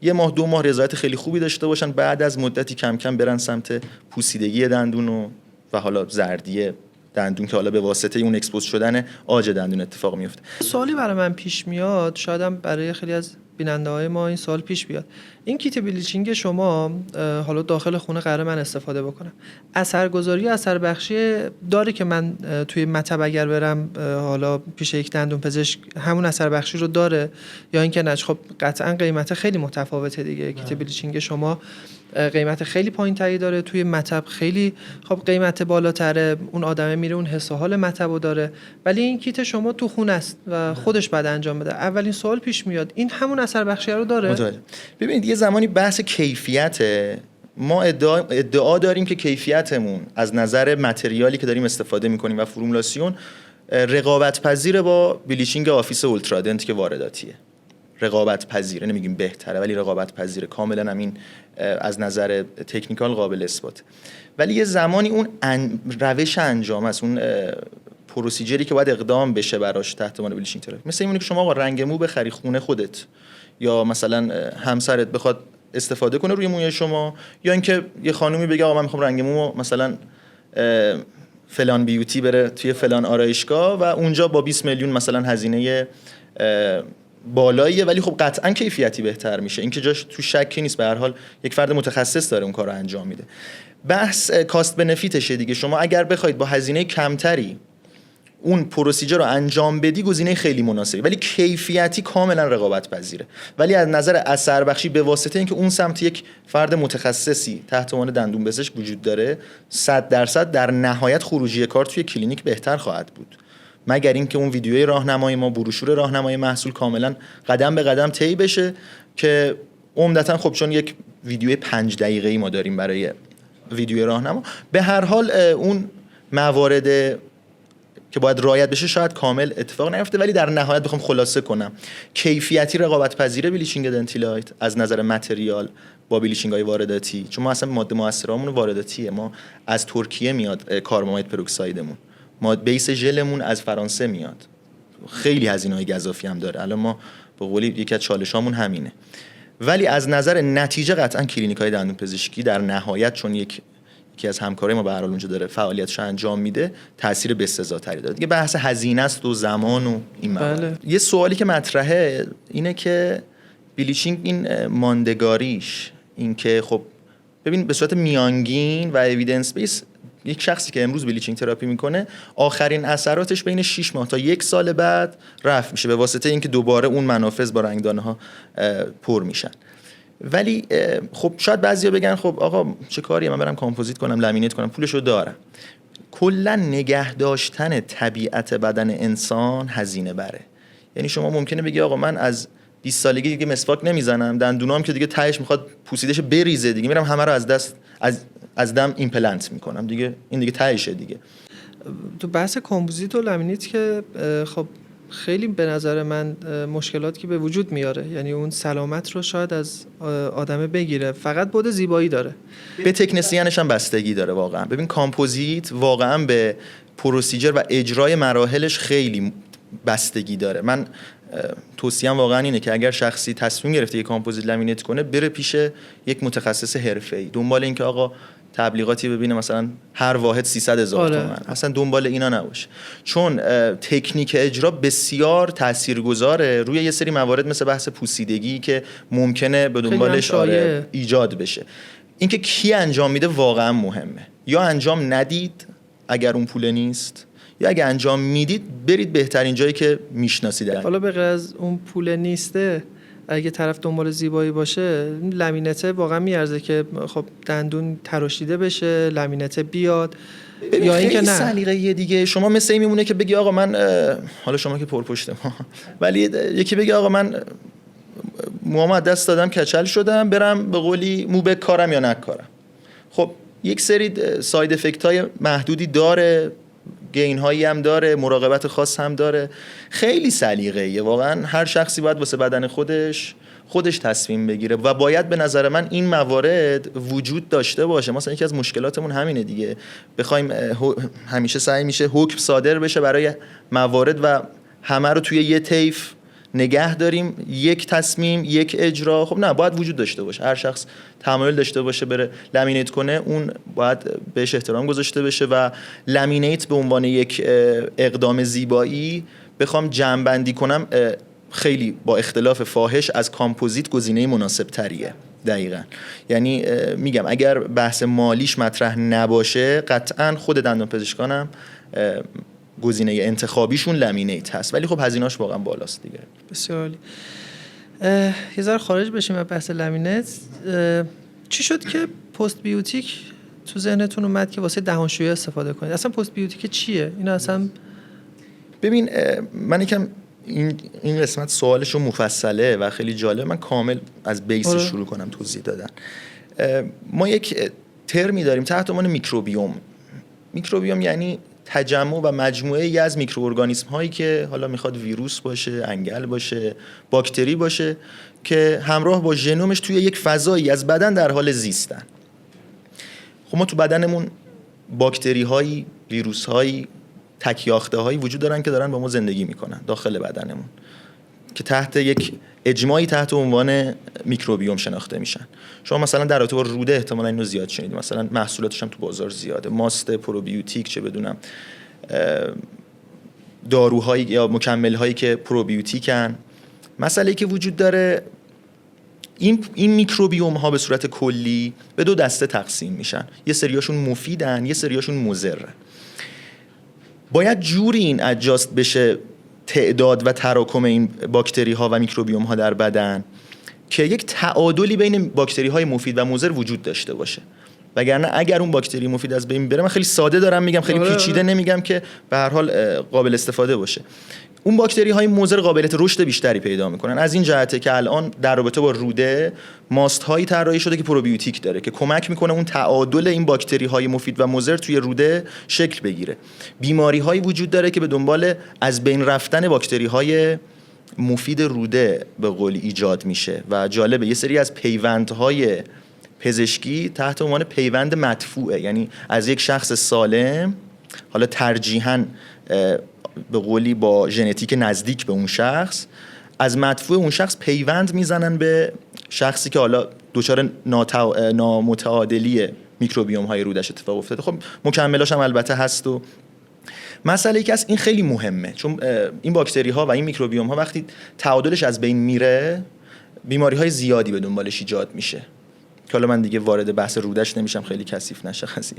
یه ماه دو ماه رضایت خیلی خوبی داشته باشن، بعد از مدتی کم کم برن سمت پوسیدگی دندون و حالا زردی دندون که حالا به واسطه اون اکسپوز شدن عاج دندون اتفاق میفته. سوالی برای من پیش میاد، شاید هم برای خیلی از بیننده‌های ما این سوال پیش بیاد. این کیت بلیچینگ شما حالا داخل خونه قراره من استفاده بکنم، اثرگذاری اثر بخشی داره که من توی مطب اگر برم حالا پیش یک دندون پزشک همون اثر بخشی رو داره، یا اینکه نه؟ خب قطعا قیمت خیلی متفاوته دیگه. کیت بلیچینگ شما قیمت خیلی پایین‌تری داره، توی مطب خیلی خب قیمت بالاتره، اون آدمه میره اون حس و حال مطبو داره، ولی این کیت شما تو خونه است و خودش بعد انجام بده. اولین سوال پیش میاد این همون اثر بخشی رو داره؟ متوجه. ببینید یه زمانی بحث کیفیته، ما ادعا داریم که کیفیتمون از نظر متریالی که داریم استفاده میکنیم و فرمولاسیون رقابت پذیره با بلیچینگ آفیس اولترادنت که وارداتیه. رقابت پذیره، نمیگیم بهتره ولی رقابت پذیره، کاملا همین از نظر تکنیکال قابل اثبات. ولی یه زمانی اون روش انجام است، اون پروسیجری که باید اقدام بشه براش تحت عنوان بلیچینگ تراپی، مثل اینه که شما آقا رنگ مو بخری خونه خودت، یا مثلا همسرت بخواد استفاده کنه روی موی شما، یا اینکه یه خانومی بگه آقا من میخوام رنگ مومو مثلا فلان بیوتی بره توی فلان آرایشگاه و اونجا با 20 میلیون مثلا هزینه بالاییه ولی خب قطعا کیفیتی بهتر میشه. این که جاش تو شکی نیست، به هر حال یک فرد متخصص داره اون کار رو انجام میده. بحث کاست بنفیتشه دیگه. شما اگر بخواید با هزینه کمتری اون پروسیجر رو انجام بدی، گزینه خیلی مناسبی، ولی کیفیتی کاملا رقابت پذیره. ولی از نظر اثر بخشی به واسطه اینکه اون سمت یک فرد متخصصی تحت عنوان دندون پزشک وجود داره، 100% در نهایت خروجی کار توی کلینیک بهتر خواهد بود، مگر اینکه اون ویدیوی راهنمایی ما، بروشور راهنمایی محصول کاملا قدم به قدم طی بشه که عمدتاً خب چون یک ویدیوی 5 دقیقه‌ای ما داریم برای ویدیو راهنما، به هر حال اون موارد که باید رعایت بشه شاید کامل اتفاق نیفته. ولی در نهایت بخوام خلاصه کنم، کیفیتی رقابت پذیره بلیچینگ دنتیلایت از نظر متریال با بلیچینگ های وارداتی، چون ما اصلا ماده موثرامون وارداتیه، ما از ترکیه میاد کاربامید پروکسایدمون، ما بیس ژلمون از فرانسه میاد، خیلی هزینه‌های گزافی هم داره. الان ما به قولی یکی از چالشامون همینه. ولی از نظر نتیجه قطعا کلینیکای دندون پزشکی در نهایت، چون یکی از همکارای ما به هر حال اونجا داره فعالیتش انجام میده، تاثیر بسزاتری داره دیگه. بحث هزینه است و زمان و این موارد. بله. یه سوالی که مطرحه اینه که بلیچینگ این ماندگاریش، این که خب ببین به صورت میانگین و اوییدنس بیس یک شخصی که امروز بلیچینگ تراپی میکنه آخرین اثراتش بین 6 ماه تا 1 سال بعد رفع میشه به واسطه اینکه دوباره اون منافذ با رنگدانه ها پر میشن. ولی خب شاید بعضیا بگن خب آقا چه کاریه، من برم کامپوزیت کنم، لامینیت کنم، پولشو دارم. کلا نگه داشتن طبیعت بدن انسان هزینه بره. یعنی شما ممکنه بگی آقا من از 20 سالگی دیگه مسواک نمیزنم، دندونام که دیگه تهش میخواد پوسیدش بریزه دیگه، میرم همه رو از دم ایمپلنت میکنم دیگه، این دیگه تهشه دیگه. تو بحث کامپوزیت و لامینیت که خب خیلی به نظر من مشکلاتی که به وجود میاره، یعنی اون سلامت رو شاید از آدمه بگیره، فقط بود زیبایی داره. به تکنسینش هم بستگی داره واقعا. ببین کامپوزیت واقعا به پروسیجر و اجرای مراحلش خیلی بستگی داره. من توصیه‌ام واقعا اینه که اگر شخصی تصمیم گرفته یک کامپوزیت لامینیت کنه، بره پیش یک متخصص حرفه‌ای، دنبال این که آقا تبلیغاتی ببینه مثلا هر واحد 300,000 تومان، اصلا دنبال اینا نباشه. چون تکنیک اجرا بسیار تاثیرگذاره روی یه سری موارد مثل بحث پوسیدگی که ممکنه به دنبالش ایجاد بشه. اینکه کی انجام میده واقعا مهمه. یا انجام ندید اگر اون پول نیست، یا اگه انجام میدید برید بهترین جایی که میشناسید. حالا به غیر از اون پول نیسته، اگه طرف دنبال زیبایی باشه، لامینته واقعا میارزه که خب دندون تراشیده بشه، لامینته بیاد، یا اینکه نه سلیقه دیگه. شما مثل این میمونه که بگی آقا من، حالا شما که پرپشته ولی یکی بگی آقا من موامو از دست دادم، کچل شدم، برم به قولی مو بکارم یا نکارم. خب یک سری ساید افکت های محدودی داره، گین هایی هم داره، مراقبت خاص هم داره. خیلی سلیقه‌ایه واقعا. هر شخصی باید واسه بدن خودش تصمیم بگیره و باید به نظر من این موارد وجود داشته باشه. مثلا یکی از مشکلاتمون همینه دیگه، بخوایم همیشه سعی میشه حکم صادر بشه برای موارد و همه رو توی یه طیف نگه داریم، یک تصمیم، یک اجرا. خب نه، باید وجود داشته باشه. هر شخص تمایل داشته باشه بره لامینیت کنه، اون باید بهش احترام گذاشته بشه و لامینیت به عنوان یک اقدام زیبایی بخوام جمع‌بندی کنم، خیلی با اختلاف فاحش از کامپوزیت گزینه مناسب تریه. دقیقاً. یعنی میگم اگر بحث مالیش مطرح نباشه، قطعاً خود دندانپزشکانم گزینه انتخابیشون لامینیت هست، ولی خب هزینه‌اش واقعا بالاست دیگه. بسیار عالی. یه ذره خارج بشیم از بحث لامینیت. چی شد که پست بیوتیک تو ذهنتون اومد که واسه دهانشویی استفاده کنید؟ اصلا پست بیوتیک چیه؟ اینا اصلا ببین، من یکم این قسمت سوالشون مفصله و خیلی جالب. من کامل از بیس شروع کنم توضیح دادن. ما یک ترمی داریم تحت عنوان میکروبیوم. میکروبیوم یعنی تجمع و مجموعه از میکروارگانیسم هایی که حالا میخواد ویروس باشه، انگل باشه، باکتری باشه، که همراه با ژنومش توی یک فضایی از بدن در حال زیستن. خب ما تو بدنمون باکتری هایی، ویروس هایی، تکیاخته هایی وجود دارن که دارن با ما زندگی میکنن داخل بدنمون، که تحت یک اجماعی تحت عنوان میکروبیوم شناخته میشن. شما مثلا در رابطه با روده احتمالاً اینو زیاد شنیدید، مثلا محصولاتش هم تو بازار زیاده، ماست، پروبیوتیک، چه بدونم داروهایی یا مکمل‌هایی که پروبیوتیکن. مسئله‌ای که وجود داره، این میکروبیوم ها به صورت کلی به دو دسته تقسیم میشن. یه سریاشون مفیدن، یه سریاشون مضره. باید جوری این ادجاست بشه تعداد و تراکم این باکتری ها و میکروبیوم ها در بدن که یک تعادلی بین باکتری های مفید و مضر وجود داشته باشه. وگرنه اگر اون باکتری مفید از بین بره، من خیلی ساده دارم میگم، خیلی پیچیده نمیگم که به هر حال قابل استفاده باشه، اون باکتری های مضر قابلیت رشد بیشتری پیدا میکنن. از این جهته که الان در رابطه با روده ماست هایی طراحی شده که پروبیوتیک داره، که کمک میکنه اون تعادل این باکتری های مفید و مضر توی روده شکل بگیره. بیماری هایی وجود داره که به دنبال از بین رفتن باکتری های مفید روده به قول ایجاد میشه و جالبه یه سری از پیوندهای پزشکی تحت عنوان پیوند مدفوعه، یعنی از یک شخص سالم، حالا ترجیحاً به قولی با ژنتیک نزدیک به اون شخص، از مدفوع اون شخص پیوند میزنن به شخصی که حالا دچار نامتعادلی میکروبیوم های رودش اتفاق افتاده. خب مکملاش هم البته هست و مسئله که از این خیلی مهمه، چون این باکتری ها و این میکروبیوم ها وقتی تعادلش از بین میره، بیماری های زیادی به دنبالش ایجاد میشه که حالا من دیگه وارد بحث رودش نمیشم، خیلی کثیف نشه قضیه.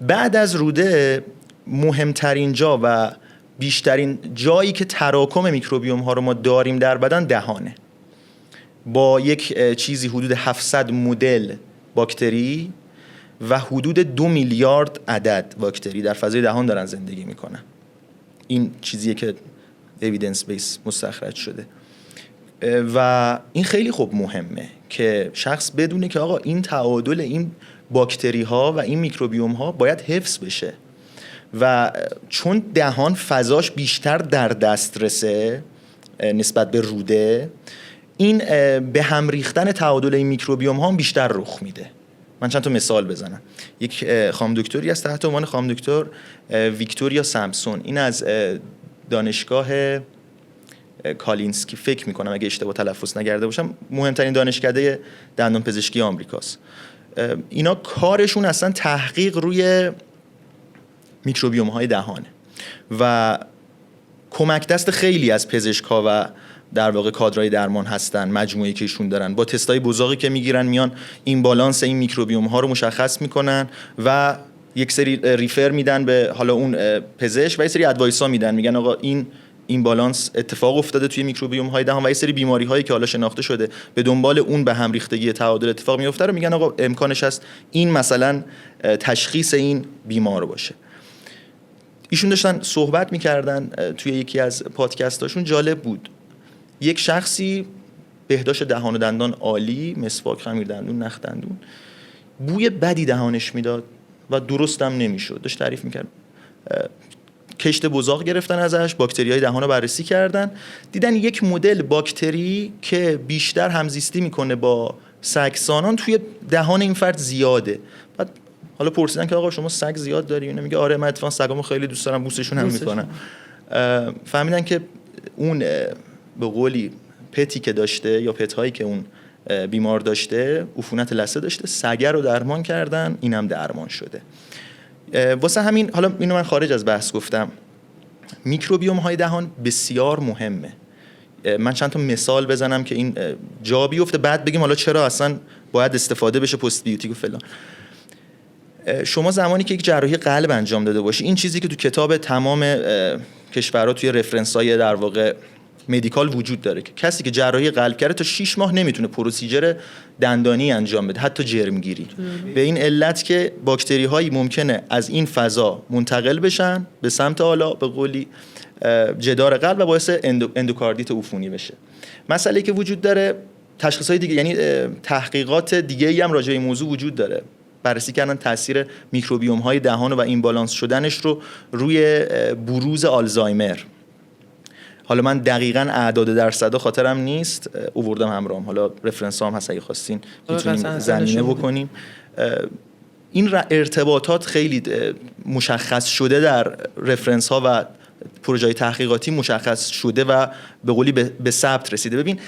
بعد از روده مهمترین جا و بیشترین جایی که تراکم میکروبیوم ها رو ما داریم در بدن دهانه، با یک چیزی حدود 700 مدل باکتری و حدود 2 میلیارد عدد باکتری در فضای دهان دارن زندگی میکنن. این چیزیه که اوییدنس بیس مستخرج شده و این خیلی خوب مهمه که شخص بدونه که آقا این تعادل این باکتری ها و این میکروبیوم ها باید حفظ بشه و چون دهان فضاش بیشتر در دسترسه نسبت به روده، این به هم ریختن تعادل این میکروبیوم ها بیشتر رخ میده. من چند تا مثال بزنم. یک خانم دکتری از تحت عنوان خانم دکتر ویکتوریا سامسون، این از دانشگاه کالینسکی فکر میکنم اگه اشتباه تلفظ نکرده باشم، مهمترین دانشکده دندان پزشکی آمریکاست. اینا کارشون اصلا تحقیق روی میکروبیوم های دهانه و کمک دست خیلی از پزشک‌ها و در واقع کادرهای درمان هستن، مجموعه‌ای که ایشون دارن با تستای بزاقی که میگیرن میان این بالانس این میکروبیوم ها رو مشخص میکنن و یک سری ریفر میدن به حالا اون پزشک و یک سری ادوایسا میدن، میگن آقا این بالانس اتفاق افتاده توی میکروبیوم های دهان و یک سری بیماری هایی که حالا شناخته شده به دنبال اون به هم ریختگی تعادل اتفاق میفته رو میگن آقا امکانش هست این مثلا تشخیص این بیمار باشه. ایشون داشتن صحبت میکردن توی یکی از پادکستاشون، جالب بود. یک شخصی بهداشت دهان و دندان عالی، مسواک، خمیر دندون، نخ دندون، بوی بدی دهانش میداد و درستم نمیشد. داشت تعریف میکرد. کشت بزاق گرفتن ازش، باکتریای دهان رو بررسی کردن، دیدن یک مدل باکتری که بیشتر همزیستی میکنه با سگسانان توی دهان این فرد زیاده. بعد حالا پرسیدن که آقا شما سگ زیاد داری؟ اون میگه آره من اتفاقا سگامو خیلی دوست دارم، بوسشون هم میکنم. فهمیدن که اون به قولی پتی که داشته یا پت هایی که اون بیمار داشته عفونت لثه داشته، سگه رو درمان کردن، اینم درمان شده. واسه همین حالا اینو من خارج از بحث گفتم، میکروبیوم های دهان بسیار مهمه. من چند تا مثال بزنم که این جا بیفته، بعد بگیم حالا چرا اصلا باید استفاده بشه پست بیوتیک و فلان. شما زمانی که یک جراحی قلب انجام داده باشی، این چیزی که تو کتاب تمام کشورها توی رفرنس‌های در واقع مدیکال وجود داره که کسی که جراحی قلب کرده تا 6 ماه نمیتونه پروسیجر دندانی انجام بده، حتی جرمگیری، به این علت که باکتری هایی ممکنه از این فضا منتقل بشن به سمت حالا به قولی جدار قلب و باعث اندوکاردیت عفونی بشه. مسئله که وجود داره، تشخیص های دیگه، یعنی تحقیقات دیگه ای هم راجع به این موضوع وجود داره. بررسی کردن تاثیر میکروبیوم های دهان و این بالانس شدنش رو روی بروز آلزایمر. حالا من دقیقاً اعداد درصد خاطرم نیست، آوردم همراهم، حالا رفرنس هم هست اگه خواستین میتونیم زمینه بکنیم. این ارتباطات خیلی مشخص شده در رفرنس ها و پروژه تحقیقاتی مشخص شده و به قولی به ثبت رسیده. ببین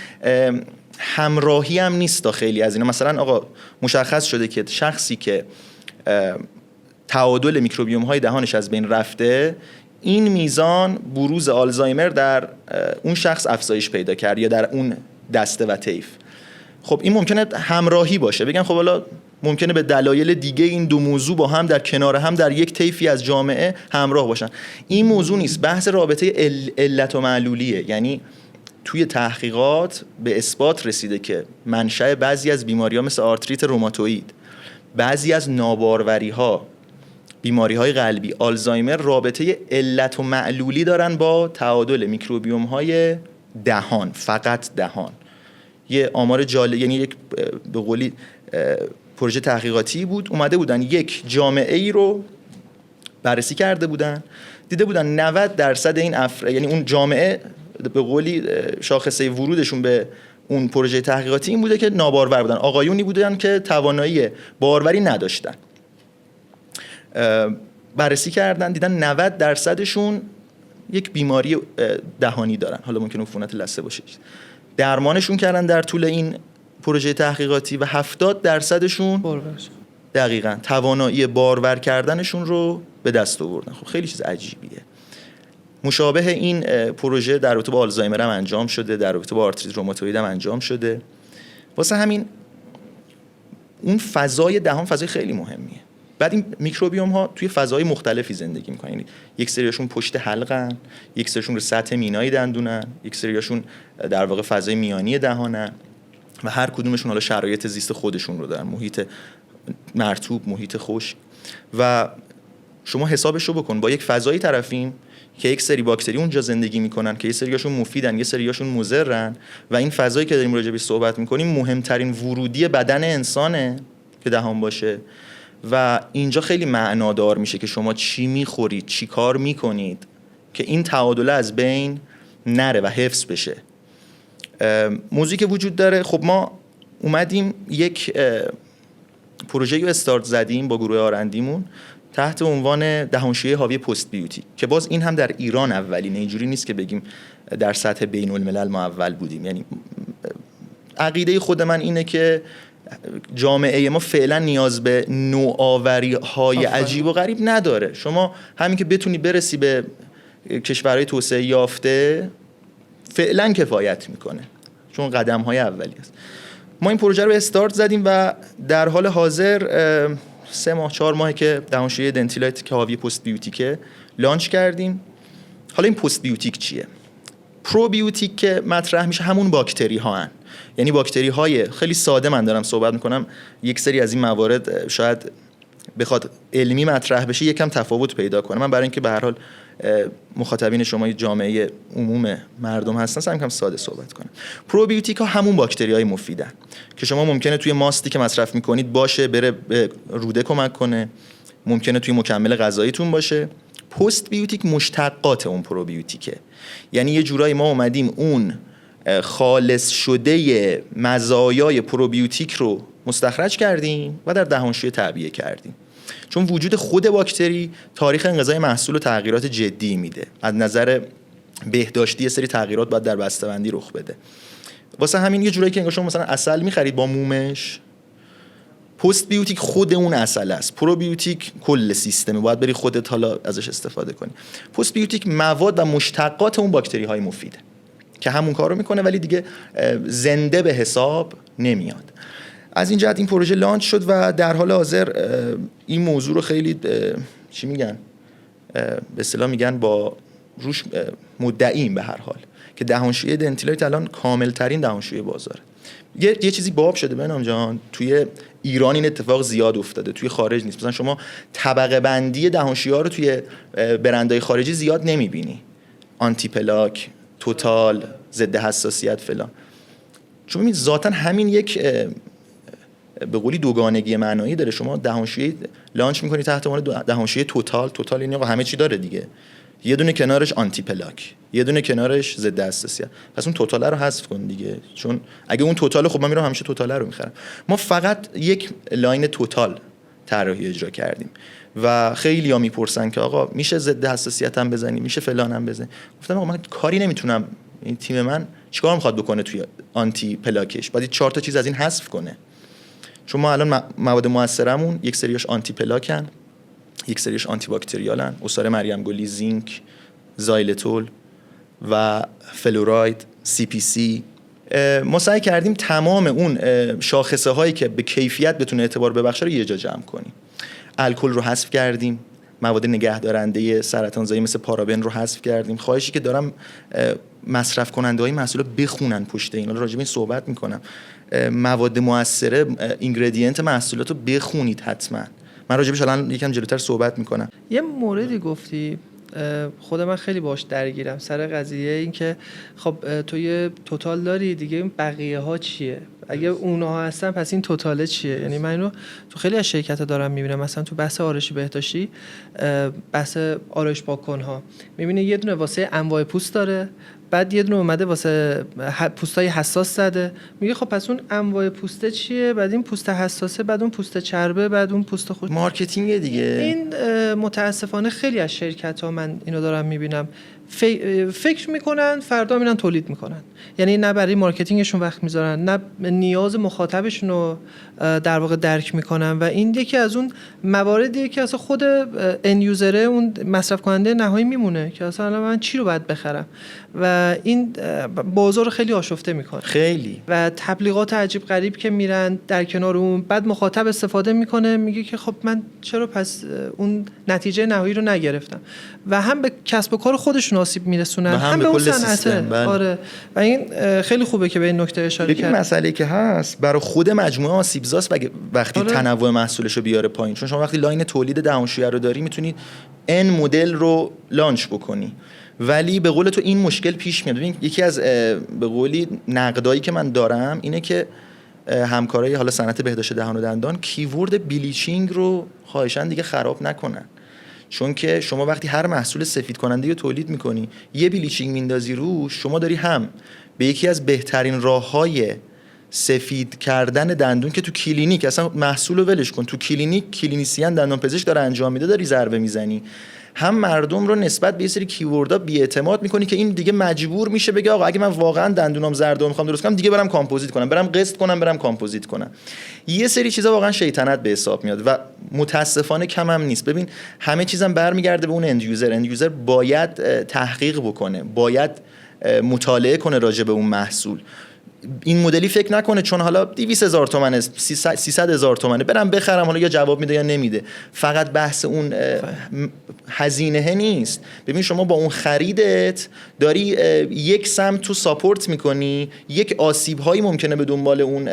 همراهی هم نیست تا خیلی از اینا. مثلا آقا مشخص شده که شخصی که تعادل میکروبیوم های دهانش از بین رفته، این میزان بروز آلزایمر در اون شخص افزایش پیدا کرد یا در اون دسته و طیف. خب این ممکنه همراهی باشه، بگن خب حالا ممکنه به دلایل دیگه این دو موضوع با هم در کنار هم در یک طیفی از جامعه همراه باشن. این موضوع نیست، بحث رابطه علت و معلولیه. یعنی توی تحقیقات به اثبات رسیده که منشأ بعضی از بیماری‌ها مثل آرتریت روماتوئید، بعضی از ناباروری‌ها، بیماری‌های قلبی، آلزایمر، رابطه علت و معلولی دارن با تعادل میکروبیوم‌های دهان، فقط دهان. یه آمار جالب، یعنی یک به قولی پروژه تحقیقاتی بود، اومده بودن یک جامعه ای رو بررسی کرده بودن، دیده بودن 90% این یعنی اون جامعه به قولی شاخصه ورودشون به اون پروژه تحقیقاتی این بوده که نابارور بودن، آقایونی بودن که توانایی باروری نداشتن. بررسی کردن دیدن 90%شون یک بیماری دهانی دارن، حالا ممکنه عفونت لثه باشه. درمانشون کردن در طول این پروژه تحقیقاتی و 70%شون دقیقاً توانایی بارور کردنشون رو به دست آوردن. خب خیلی چیز عجیبیه. مشابه این پروژه در رابطه با آلزایمر هم انجام شده، در رابطه با آرتریت روماتوئید هم انجام شده. واسه همین اون فضای دهان فضای خیلی مهمیه. بعد این میکروبیوم ها توی فضای مختلفی زندگی میکنن. یعنی یک سریاشون پشت حلقن، یک سریاشون رو سطح مینای دندونن، یک سریاشون در واقع فضای میانی دهانن و هر کدومشون حالا شرایط زیست خودشون رو دارن، محیط مرطوب، محیط خشک. و شما حسابش رو بکن، با یک فضایی طرفیم که یک سری باکتری اونجا زندگی میکنن که یک سریاشون مفیدن، یک سریاشون مضرن و این فضایی که داریم راجع بهش صحبت میکنیم مهمترین ورودی بدن انسانه که دهان باشه و اینجا خیلی معنادار میشه که شما چی میخورید، چی کار میکنید که این تعادل از بین نره و حفظ بشه. موضوعی که وجود داره، خب ما اومدیم یک پروژه رو استارت زدیم با گروه آرندیمون تحت عنوان دهانشویی حاوی پست بیوتی که باز این هم در ایران اولینه، اینجوری نیست که بگیم در سطح بین الملل ما اول بودیم. یعنی عقیده خود من اینه که جامعه ما فعلا نیاز به نوآوری های عجیب و غریب نداره. شما همین که بتونی برسی به کشورهای توسعه یافته فعلا کفایت میکنه، چون قدم های اولی است. ما این پروژه رو استارت زدیم و در حال حاضر 3 ماه 4 ماهه که دهانشویی دنتیلایت که حاوی پست بیوتیکه لانچ کردیم. حالا این پست بیوتیک چیه؟ پروبیوتیک که مطرح میشه همون باکتری ها هن. یعنی باکتری های خیلی ساده، من دارم صحبت میکنم، یک سری از این موارد شاید بخواد علمی مطرح بشه یکم تفاوت پیدا کنه. من برای اینکه به هر حال مخاطبین شما جامعه عموم مردم هستن سعی می‌کنم ساده صحبت کنم. پروبیوتیک ها همون باکتریای مفیدن که شما ممکنه توی ماستی که مصرف میکنید باشه، بره به روده کمک کنه، ممکنه توی مکمل غذاییتون باشه. پست بیوتیک مشتقات اون پروبیوتیکه، یعنی یه جورایی ما اومدیم اون خالص شده مزایای پروبیوتیک رو مستخرج کردیم و در دهانشویی تعبیه کردیم. چون وجود خود باکتری تاریخ انقضای محصول و تغییرات جدی میده. از نظر بهداشتی سری تغییرات باید در بسته‌بندی رخ بده. واسه همین یه جورایی که انگار شما مثلا عسل می‌خرید با مومش، پست بیوتیک خود اون عسل است. پروبیوتیک کل سیستمه، باید بری خودت حالا ازش استفاده کنی. پست بیوتیک مواد و مشتقات اون باکتری‌های مفیده که همون کارو میکنه ولی دیگه زنده به حساب نمیاد. از این جهت این پروژه لانچ شد و در حال حاضر این موضوع رو خیلی چی میگن، به اصطلاح میگن با روش مدعیم به هر حال که دهانشویی دنتیلایت الان کامل ترین دهانشویی بازاره. یه چیزی باب شده بهنام جان، توی ایران این اتفاق زیاد افتاده، توی خارج نیست. مثلا شما طبقه بندی دهانشویی‌ها رو توی برندهای خارجی زیاد نمیبینی، آنتی پلاک، توتال، ضد حساسیت فلان. چون ببینید ذاتاً همین یک به قولی دوگانگی معنایی داره. شما دهانشویی لانچ می‌کنی تحت عنوان دهانشویی توتال یعنی آقا همه چی داره دیگه، یه دونه کنارش آنتی پلاک، یه دونه کنارش ضد حساسیت، پس اون توتال رو حذف کن دیگه. چون اگه اون توتال، خب من میرم همیشه توتال رو می‌خرم. ما فقط یک لاین توتال طراحی اجرا کردیم و خیلی‌ها میپرسن که آقا میشه ضد حساسیت هم بزنی، میشه فلان هم بزنی. گفتم آقا من کاری نمیتونم، این تیم من چیکار میخواد بکنه توی آنتی پلاکش؟ باید 4 تا چیز از این حذف کنه. چون ما الان مواد مؤثرمون یک سریاش آنتی پلاکن، یک سریاش آنتی باکتریالن، عصاره مریم گلی، زینک، زایلتول و فلوراید، CPC. ما سعی کردیم تمام اون شاخصه هایی که به کیفیت بتونه اعتبار ببخشه رو یه جا جمع کنیم. الکل رو حذف کردیم، مواد نگهدارنده سرطانزایی مثل پارابن رو حذف کردیم. خواهشی که دارم مصرف کننده های محصول بخونن پشت اینا، راجع به این صحبت میکنم. مواد مؤثره، اینگریدینت محصولات رو بخونید حتما. من راجع بهش الان یکم جلوتر صحبت میکنم. یه موردی گفتی خود من خیلی باش درگیرم سر قضیه این که خب تو یه توتال داری دیگه، این بقیه ها چیه؟ اگه اونها هستن پس این توتاله چیه؟ یعنی من اینو تو خیلی از شرکت‌ها دارم میبینم، مثلا تو بحث آرایش بهداشتی، بحث آرایش پاک‌کن‌ها میبینی یه دونه واسه انواع پوست داره، بعد یه دونه اومده واسه پوستای حساس زده، میگه خب پس اون انواع پوسته چیه؟ بعد این پوست حساسه، بعد اون پوست چربه، بعد اون پوست خود. مارکتینگ دیگه. این متاسفانه خیلی از شرکت‌ها من اینو دارم میبینم فکر میکنن فردا میرن تولید میکنن، یعنی نه برای مارکتینگشون وقت میذارن نه نیاز مخاطبشون رو در واقع درک میکنن و این یکی از اون مواردیه که اصلا خود ان یوزره، اون مصرف کننده نهایی میمونه که اصلا من چی رو باید بخرم و این بازار رو خیلی آشفته میکنه خیلی. و تبلیغات عجیب غریب که میرن در کنار اون، بعد مخاطب استفاده میکنه میگه که خب من چرا پس اون نتیجه نهایی رو نگرفتم و هم به کسب و کار خودشون آسیب میرسونن هم به اون صنعت. آره و این خیلی خوبه که به این نکته اشاره کردی. مسئله که هست برای خود مجموعه آسیبزاست وقتی آره. تنوع محصولش رو بیاره پایین، چون شما وقتی لاین تولید دهانشویی رو داری میتونی ان مدل رو لانچ بکنی، ولی به قول تو این مشکل پیش میاد. ببین یکی از به قولی نقدایی که من دارم اینه که همکارای حالا صنعت بهداشت دهان و دندان کیورد بلیچینگ رو خواهشاً دیگه خراب نکنن، چون که شما وقتی هر محصول سفید کننده رو تولید میکنی یه بلیچینگ میندازی روش، شما داری هم به یکی از بهترین راههای سفید کردن دندون که تو کلینیک اصلا محصول رو ولش کن، تو کلینیک کلینیسیان دندان پزشک داره انجام میده، داری ضربه میزنی، هم مردم رو نسبت به یه سری کیوردها بی‌اعتماد میکنی که این دیگه مجبور میشه بگه آقا اگه من واقعا دندونام زرد و میخوام درست کنم دیگه برم کامپوزیت کنم، برم قسط کنم، برم کامپوزیت کنم. یه سری چیزا واقعا شیطنت به حساب میاد و متاسفانه کم هم نیست. ببین همه چیزم برمیگرده به اون اند یوزر باید تحقیق بکنه، باید مطالعه کنه راجع به اون محصول. این مدلی فکر نکنه چون حالا 200,000 تومنه 300,000 تومنه برم بخرم، حالا یا جواب میده یا نمیده. فقط بحث اون هزینه نیست. ببین شما با اون خریدت داری یک سمت تو ساپورت میکنی، یک آسیب هایی ممکنه به دنبال اون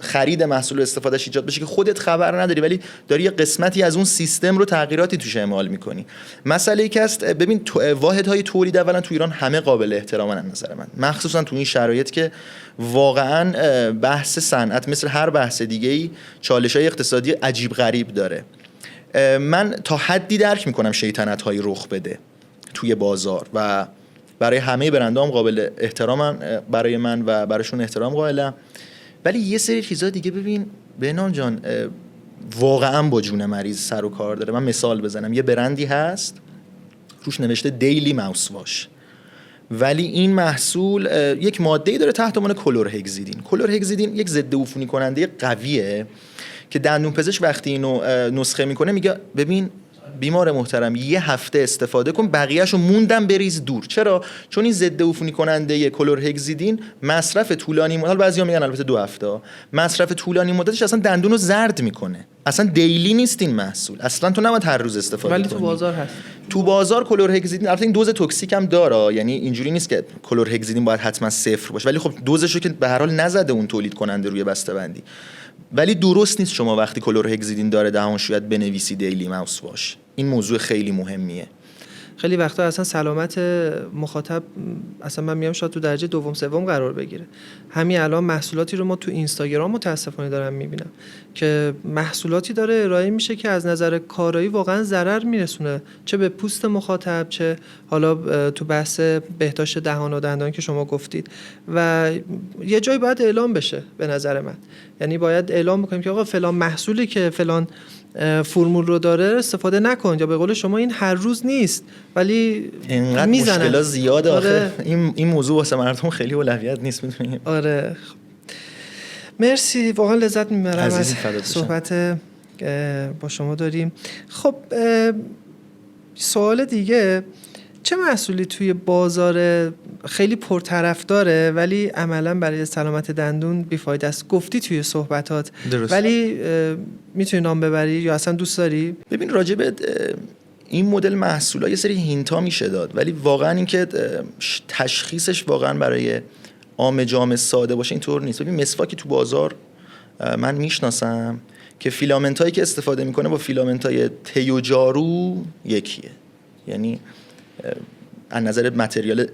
خرید محصول استفادهش ایجاد بشه که خودت خبر نداری، ولی داری یه قسمتی از اون سیستم رو تغییراتی توش اعمال میکنی. مسئله ای که است، ببین واحدهای تولید اولا تو ایران همه قابل احترامن از نظر من، مخصوصا تو این شرایط که واقعا بحث صنعت مثل هر بحث دیگه‌ای چالش‌های اقتصادی عجیب غریب داره. من تا حدی درک میکنم شیطنت‌هایی رخ بده توی بازار و برای همه برندام قابل احترامن، برای من و برایشون احترام قائلم، ولی یه سری چیزا دیگه ببین بهنام جان واقعا با جون مریض سر و کار داره. من مثال بزنم، یه برندی هست روش نوشته دیلی ماوس واش، ولی این محصول یک ماده‌ای داره تحت عنوان کلورهگزیدین. کلورهگزیدین یک ضد عفونی کننده قویه که دندون پزشک وقتی اینو نسخه میکنه میگه ببین بیمار محترم یه هفته استفاده کن، بقیه‌شو موندم بریز دور. چرا؟ چون این ضد عفونی کننده کلورهگزیدین مصرف طولانی مدت، بعضیا میگن البته 2 هفته، مصرف طولانی مدتش اصلا دندون رو زرد میکنه. اصلا دیلی نیست این محصول، اصلا تو نباید هر روز استفاده کنی. ولی تو بازار هست. تو بازار کلورهگزیدین البته این دوز توکسیک هم داره، یعنی اینجوری نیست که کلورهگزیدین باید حتما صفر باشه، ولی خب دوزشو که به هر حال نزده اون تولید کننده روی بسته‌بندی. ولی درست نیست شما وقتی کلورهگزیدین داره دهانشویت بنویسی دیلی ماوس واش. این موضوع خیلی مهمیه. خیلی وقتا اصلا سلامت مخاطب اصلا من میام شاید تو درجه دوم سوم قرار بگیره. همین الان محصولاتی رو ما تو اینستاگرام متاسفانه دارم میبینم که محصولاتی داره ارائه میشه که از نظر کارایی واقعا ضرر میرسونه، چه به پوست مخاطب، چه حالا تو بحث بهداشت دهان و دندان که شما گفتید. و یه جایی باید اعلام بشه به نظر من، یعنی باید اعلام بکنیم که آقا فلان محصولی که فلان فرمول رو داره استفاده نکن، یا به قول شما این هر روز نیست ولی اینقدر مشکلات زیاده. آخه این موضوع واسه مردم خیلی اولویت نیست، میدونی. آره مرسی، واقعا لذت میبرم از صحبت با شما داریم. خب سوال دیگه، چه محصولی توی بازار خیلی پرطرفداره ولی عملا برای سلامت دندون بیفایده است؟ گفتی توی صحبتات درست. ولی میتونی نام ببری یا اصلا دوست داری؟ ببین راجب این مدل محصولا یه سری هینتا میشه داد، ولی واقعا اینکه تشخیصش واقعا برای عام جامعه ساده باشه اینطور نیست. ببین مسواکی تو بازار من میشناسم که فیلامنت هایی که استفاده میکنه با فیلامنت های تی و جارو یکیه، یعنی از نظر متریال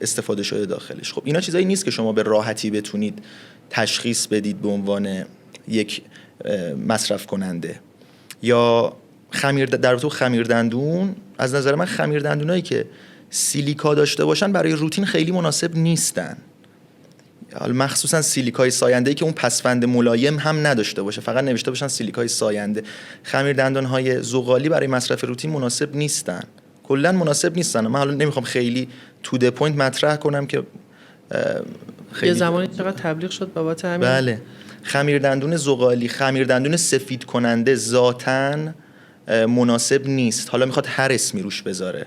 استفاده شده داخلش. خب اینا چیزایی نیست که شما به راحتی بتونید تشخیص بدید به عنوان یک مصرف کننده. یا در تو خمیر دندون، از نظر من خمیر دندونایی که سیلیکا داشته باشن برای روتین خیلی مناسب نیستن، حالا مخصوصا سیلیکای ساینده‌ای که اون پسفند ملایم هم نداشته باشه، فقط نوشته باشن سیلیکای ساینده. خمیر دندان‌های زغالی برای مصرف روتین مناسب نیستن، کلا مناسب نیستن. من حالا نمیخوام خیلی تو د پوینت مطرح کنم که خیلی یه زمانی چقدر تبلیغ شد بابت همین. بله، خمیر دندون زغالی، خمیر دندون سفید کننده ذاتاً مناسب نیست. حالا میخواد هر اسمی روش بذاره،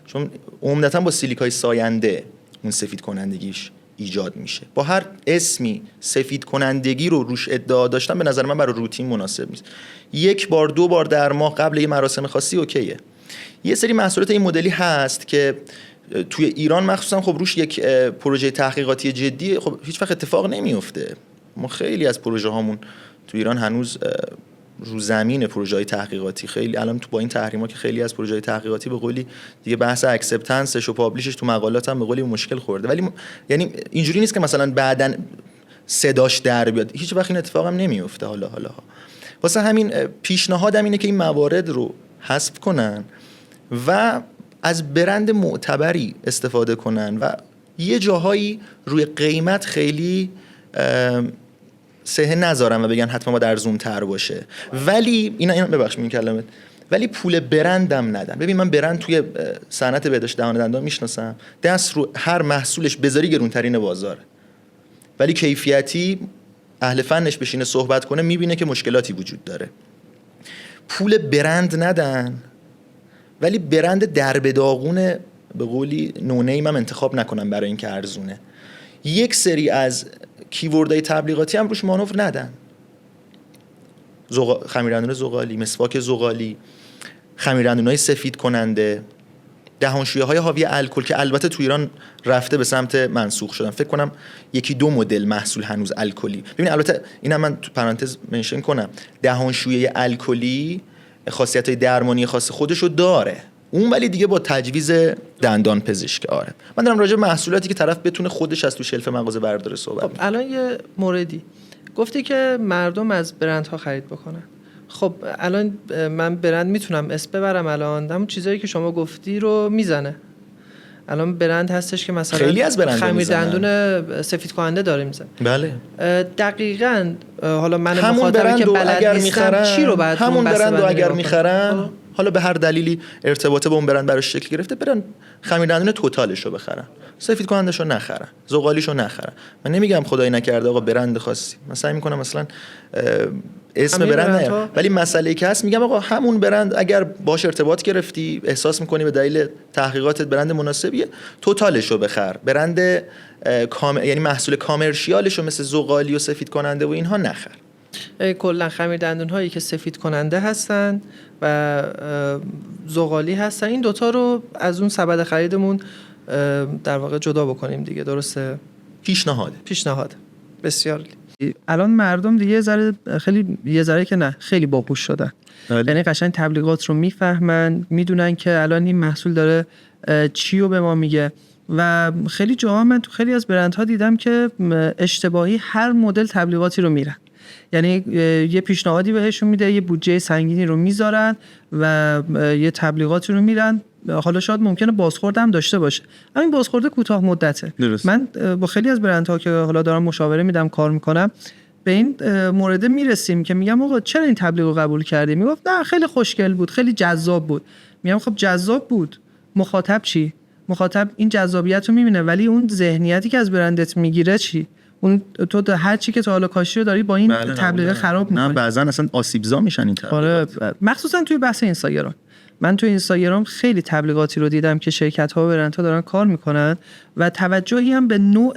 چون عمدتاً با سیلیکای ساینده اون سفید کنندگیش ایجاد میشه. با هر اسمی سفید کنندگی رو روش ادعا داشتن به نظر من برای روتین مناسب نیست. 1 بار 2 بار در ماه قبل یه مراسم خاصی اوکیه. یه سری محصولات این مدلی هست که توی ایران مخصوصا خب روش یک پروژه تحقیقاتی جدی خب هیچ وقت اتفاق نمیفته. ما خیلی از پروژه هامون تو ایران هنوز رو زمین پروژه‌های تحقیقاتی، خیلی الان تو با این تحریما که خیلی از پروژه‌های تحقیقاتی به قولی دیگه بحث اکسپتنسش و پابلیشش تو مقالات هم به قولی مشکل خورده. ولی یعنی اینجوری نیست که مثلا بعدن صداش در بیاد. هیچ وقت این اتفاق هم نمیفته. حالا واسه همین پیشنهادم اینه که این موارد رو حذف کنن و از برند معتبری استفاده کنن و یه جاهایی روی قیمت خیلی سهه نذارن و بگن حتما باید ارزون تر باشه، ولی اینا ببخشید این کلمه، ولی پول برندم ندن. ببین من برند توی صنعت بهداشت دهان دندان میشناسم، دست رو هر محصولش بذاری گرونترین بازاره، ولی کیفیتی اهل فنش بشینه صحبت کنه میبینه که مشکلاتی وجود داره. پول برند ندن ولی برند درب داغون به قولی نونیم هم انتخاب نکنن برای این که ارزونه. یک سری از کیوردهای تبلیغاتی هم روش مانور ندن. خمیردندون زغالی، مسواک زغالی، خمیردندونای سفید کننده، دهانشویه‌های حاوی الکل که البته تو ایران رفته به سمت منسوخ شدن. فکر کنم 1-2 مدل محصول هنوز الکلی. ببین البته اینم من تو پرانتز منشن کنم، دهانشویه الکلی خاصیت‌های درمانی خاص خودشو داره، اون ولی دیگه با تجویز دندان پزشک. آره من دارم راجع به محصولاتی که طرف بتونه خودش از تو شلف مغازه برداره صحبت می‌کنم. الان یه موردی گفتی که مردم از برندها خرید بکنن. خب الان من برند میتونم اسم ببرم، الان همون چیزایی که شما گفتی رو میزنه. الان برند هستش که مثلا خیلی از برند خمیردندون سفید کننده داره میزنه. بله دقیقاً. حالا من مخاطبی که بلد نیستم چی رو بعد همون برند رو اگر میخرن، حالا به هر دلیلی ارتباطه با اون برند براش شکل گرفته، برن خمیردندون توتالش رو بخرن، سفید کنندش رو نخرن، زغالیش رو نخرن. من نمیگم خدای نکرده آقا برند خاصی، من سعی میکنم مثلا اسم برند نیارم، ولی مسئله که هست میگم آقا همون برند اگر باش ارتباط گرفتی، احساس میکنی به دلیل تحقیقاتت برند مناسبیه، توتالش رو بخر. برند یعنی محصول کامرشیالش رو مثل زغالی و سفید کننده و اینها نخر. کلا خمیردندون هایی که سفید کننده هستن و زغالی هستن، این دوتا رو از اون سبد خریدمون در واقع جدا بکنیم دیگه. درسته؟ پیشنهاد بسیار. الان مردم دیگه یه ذره که نه خیلی باهوش شدن، یعنی قشنگ تبلیغات رو میفهمن، میدونن که الان این محصول داره چی رو به ما میگه. و خیلی جاها من تو خیلی از برندها دیدم که اشتباهی هر مدل تبلیغاتی رو میرن، یعنی یه پیشنهادی بهشون میده، یه بودجه سنگینی رو میذارن و یه تبلیغاتی رو میرن. حالا شاید ممکنه بازخورد هم داشته باشه، همین بازخورد کوتاه مدته. درست. من با خیلی از برندها که حالا دارم مشاوره میدم، کار میکنم، به این مورد میرسیم که میگم آقا چرا این تبلیغ رو قبول کردی؟ میگفت نه خیلی خوشگل بود، خیلی جذاب بود. میگم خب جذاب بود، مخاطب چی؟ مخاطب این جذابیت رو میبینه، ولی اون ذهنیتی که از برندت میگیره چی؟ اون تو هر چی که تا حالا کاشی رو داری با این تبلیغ خراب می‌کنی. نه بعضن اصلا آسیبزا میشن این تبلیغات. آره مخصوصا توی بحث اینستاگرام. من توی اینستاگرام خیلی تبلیغاتی رو دیدم که شرکت‌ها و برندها دارن کار میکنن و توجهی هم به نوع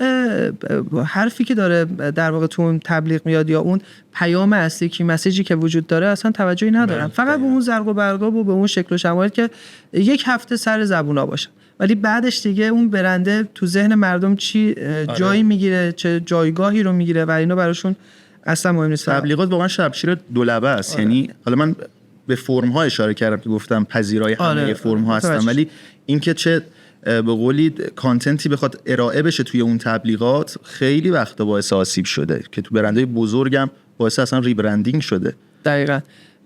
حرفی که داره در واقع تو اون تبلیغ میاد یا اون پیام اصلی کی مسیجی که وجود داره اصلا توجهی ندارن. فقط به اون زرق و برقاب و به اون شکل و شمایل که یک هفته سر زبونا باشه، ولی بعدش دیگه اون برنده تو ذهن مردم چی جایی میگیره، چه جایگاهی رو میگیره و اینا براشون اصلا مهم نیست. تبلیغات واقعا شبشیر دولبه است. یعنی حالا من به فرم ها اشاره کردم که گفتم پذیرای همه فرم ها هستن، ولی اینکه چه به قولی کانتنتی بخواد ارائه بشه توی اون تبلیغات خیلی وقتا باعث آسیب شده که تو برندهای بزرگم باعث اصلا ریبرندینگ شده. دقیقاً.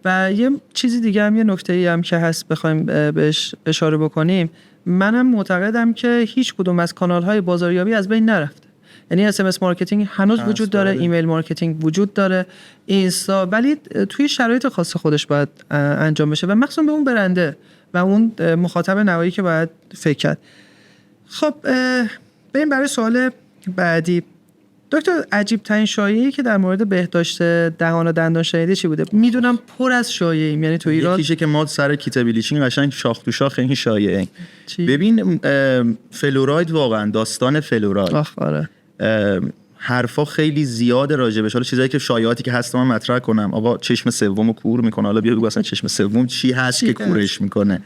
و یه چیزی دیگه هم، یه نکته‌ای هم که هست بخوایم بهش اشاره بکنیم، منم معتقدم که هیچ کدوم از کانال‌های بازاریابی از بین نرفته. یعنی اس مارکتینگ هنوز وجود داره، ایمیل مارکتینگ وجود داره، اینستا، ولی توی شرایط خاص خودش باید انجام بشه و مخصوصا به اون برنده و اون مخاطب نهایی که باید فکر کرد. خب بریم برای سوال بعدی. دکتر، عجیب ترین شایعه‌ای که در مورد بهداشت دهان و دندان شنیده چی بوده؟ میدونم پر از شایعه‌ایم، یعنی تو ایران یکیشه که ما سر کیت بلیچینگ قشنگ شاخ تو شاخ این شایعه. ببین فلوراید، واقعا داستان فلوراید، آره حرفا خیلی زیاده راجبش. حالا چیزایی که شایعاتی که هست من مطرح کنم. آقا چشم سومو کور میکنه. حالا بیا بگو اصلا چشم سوم چی هست که کورش میکنه؟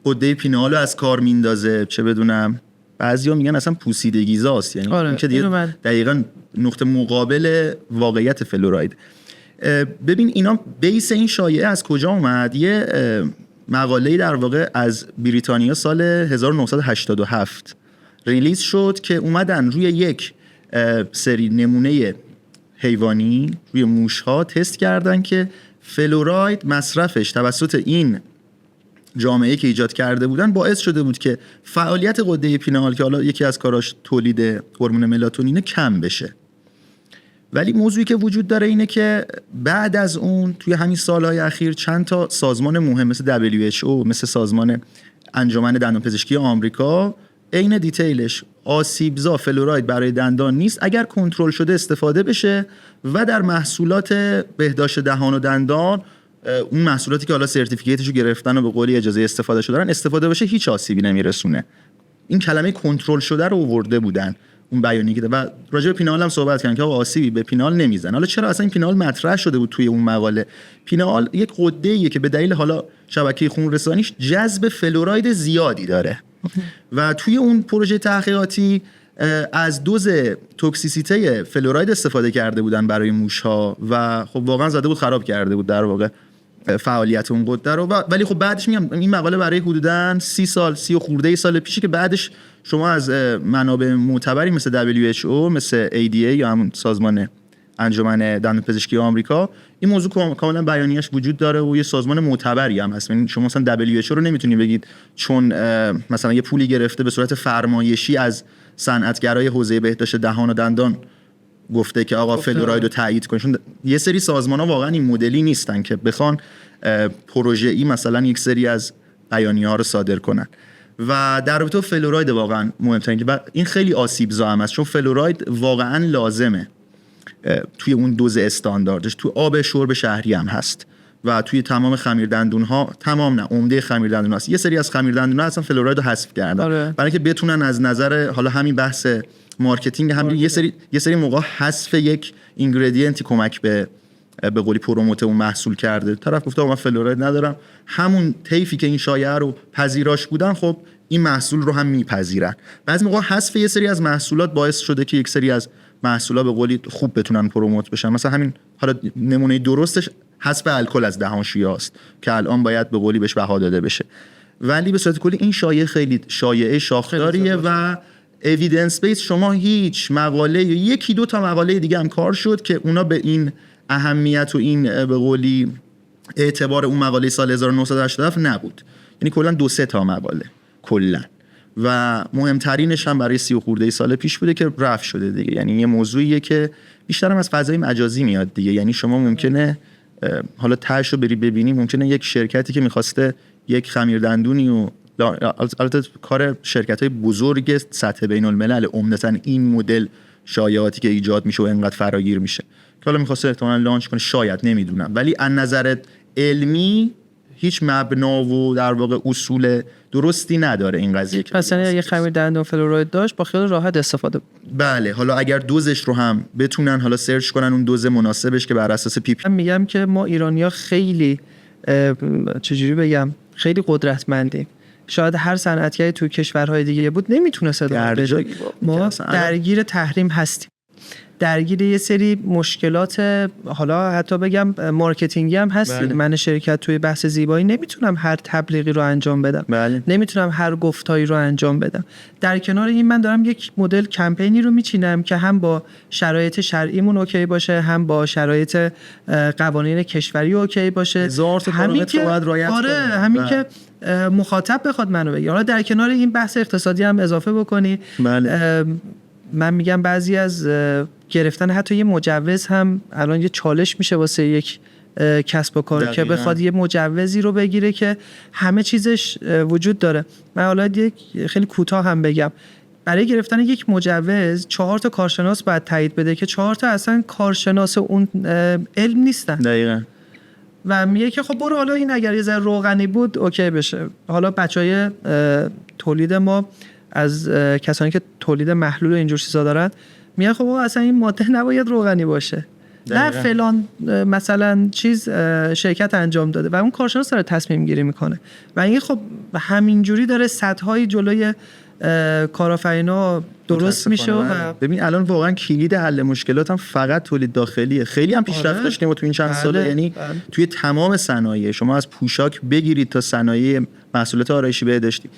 غده پینالو از کار میندازه، چه بدونم بعضیا میگن اصلا پوسیدگیزاست. یعنی آره، اینکه دیگه دقیقاً نقطه مقابل واقعیت فلوراید. ببین اینا بیس این شایعه از کجا اومد؟ یه مقاله‌ای در واقع از بریتانیا سال 1987 ریلیز شد که اومدن روی یک سری نمونه حیوانی روی موش‌ها تست کردن که فلوراید مصرفش توسط این جامعه که ایجاد کرده بودن باعث شده بود که فعالیت غده پینال که حالا یکی از کاراش تولید هورمون ملاتونین کم بشه. ولی موضوعی که وجود داره اینه که بعد از اون توی همین سالهای اخیر چند تا سازمان مهم مثل WHO، مثل سازمان انجمن دندانپزشکی آمریکا، عین دیتیلش آسیبزا فلوراید برای دندان نیست اگر کنترل شده استفاده بشه و در محصولات بهداشت دهان و دندان، اون محصولاتی که حالا سرتیفیکیتشو گرفتن و به قولی اجازه استفاده شده دارن استفاده بشه، هیچ آسیبی نمیرسونه. این کلمه کنترل شده رو آورده بودن اون بیانیه که و راجع به پینال هم صحبت کردن که آسیبی به پینال نمیزنه. حالا چرا اصلا این پینال مطرح شده بود توی اون مقاله؟ پینال یک غده‌ایه که به دلیل حالا شبکه خون رسانیش جذب فلوراید زیادی داره و توی اون پروژه تحقیقاتی از دوز توکسیسیته فلوراید استفاده کرده بودن برای موش‌ها و خب واقعا زده بود خراب کرده بود در واقع فعالیت اون غده رو. ولی خب بعدش میگم این مقاله برای حدوداً 30 و خورده سال پیشه که بعدش شما از منابع معتبری مثل WHO، مثل ADA یا همون سازمان انجمن دندانپزشکی آمریکا این موضوع کاملا بیانیه‌اش وجود داره و یه سازمان معتبری هم هست. یعنی شما مثلا WHO رو نمیتونی بگید چون مثلا یه پولی گرفته به صورت فرمایشی از صنعتگرای حوزه بهداشت دهان و دندان گفته که آقا فلوراید رو تایید کنید. چون یه سری سازمان‌ها واقعا این مدلی نیستن که بخوان پروژه‌ای مثلا یک سری از بیانیه‌ها رو صادر کنن. و در رابطه با فلوراید واقعا مهم‌ترین که این خیلی آسیب‌زا هم است، چون فلوراید واقعا لازمه توی اون دوز استانداردش. تو آب شرب شهری هم هست و توی تمام خمیردندون‌ها، تمام نه عمده خمیردندون‌ها هست. یه سری از خمیردندون‌ها اصلا فلوراید رو حذف کردن برای اینکه بتونن از نظر حالا همین بحث مارکتینگ همین یه سری موقع حذف یک اینگریدینتی کمک به قولی پروموت اون محصول کرده. طرف گفته من فلوراید ندارم، همون طیفی که این شایعه رو پذیراش بودن خب این محصول رو هم میپذیرن. بعضی موقع حذف یه سری از محصولات باعث شده که یک سری از محصولات به قولی خوب بتونن پروموت بشن. مثلا همین حالا نمونه درستش حذف الکل از دهانشویاست که الان باید به قولی بهش بها داده بشه. ولی به صورت کلی این شایعه خیلی شایعه شاخداریه و اوییدنس بیس. شما هیچ مقاله یا یکی دو تا مقاله دیگه هم کار شد که اونا به این اهمیت و این به قولی اعتبار اون مقاله سال 1987 نبود. یعنی کلا 2-3 تا مقاله کلا و مهمترینش هم برای 30 خورده سال پیش بوده که رفع شده دیگه. یعنی یه موضوعیه که بیشتر هم از فضای مجازی میاد دیگه. یعنی شما ممکنه حالا تاشو بری ببینی، ممکنه یک شرکتی که می‌خواسته یک خمیردندونی و البته کار شرکت‌های بزرگ سطح بین‌الملل عمدتاً این مدل شایعاتی که ایجاد میشه و اینقدر فراگیر میشه که حالا می‌خواسته احتمالاً لانچ کنه، شاید نمیدونم، ولی از نظر علمی هیچ مبنا و در واقع اصول درستی نداره این قضیه. که مثلا اگه خمیردندون فلوراید داشت با خیال راحت استفاده. بله، حالا اگر دوزش رو هم بتونن حالا سرچ کنن اون دوز مناسبش که بر اساس من میگم که ما ایرانی‌ها خیلی چجوری بگم خیلی قدرتمندیم. شاید هر صنعتگری تو کشورهای دیگه بود نمیتونه صدا بده. ما درگیر تحریم هستیم، درگیر یه سری مشکلات حالا حتی بگم مارکتینگی هم هستیم. بله. من شرکت توی بحث زیبایی نمیتونم هر تبلیغی رو انجام بدم. بله. نمیتونم هر گفتایی رو انجام بدم. در کنار این من دارم یک مدل کمپینی رو میچینم که هم با شرایط شرعیمون اوکی باشه، هم با شرایط قوانین کشوری اوکی باشه. همین که همین که مخاطب بخواد منو بگه. حالا در کنار این بحث اقتصادی هم اضافه بکنی. بله. من میگم بعضی از گرفتن حتی یه مجوز هم الان یه چالش میشه واسه یک کسب و کار که بخواد یه مجوزی رو بگیره که همه چیزش وجود داره. من حالا یک خیلی کوتاه هم بگم، برای گرفتن یک مجوز 4 تا کارشناس باید تایید بده که 4 تا اصلا کارشناس اون علم نیستن. دقیقاً. و میگه که خب برو حالا این اگر یه ذره روغنی بود اوکی بشه. حالا بچهای تولید ما از کسانی که تولید محلول و اینجور چیزا دارن میگن خب اصلا این ماده نباید روغنی باشه. نه فلان مثلا چیز شرکت انجام داده و اون کارشناس داره تصمیم گیری میکنه و این خب همینجوری داره سدهای جلوی کارآفرینا درست میشه. و ببین الان واقعا کلید حل مشکلات هم فقط تولید داخلیه. خیلی هم پیشرفت داشتیم تو این چند ساله. یعنی توی تمام صنایع شما از پوشاک بگیرید تا صنایع محصولات آرایشی بهداشتی.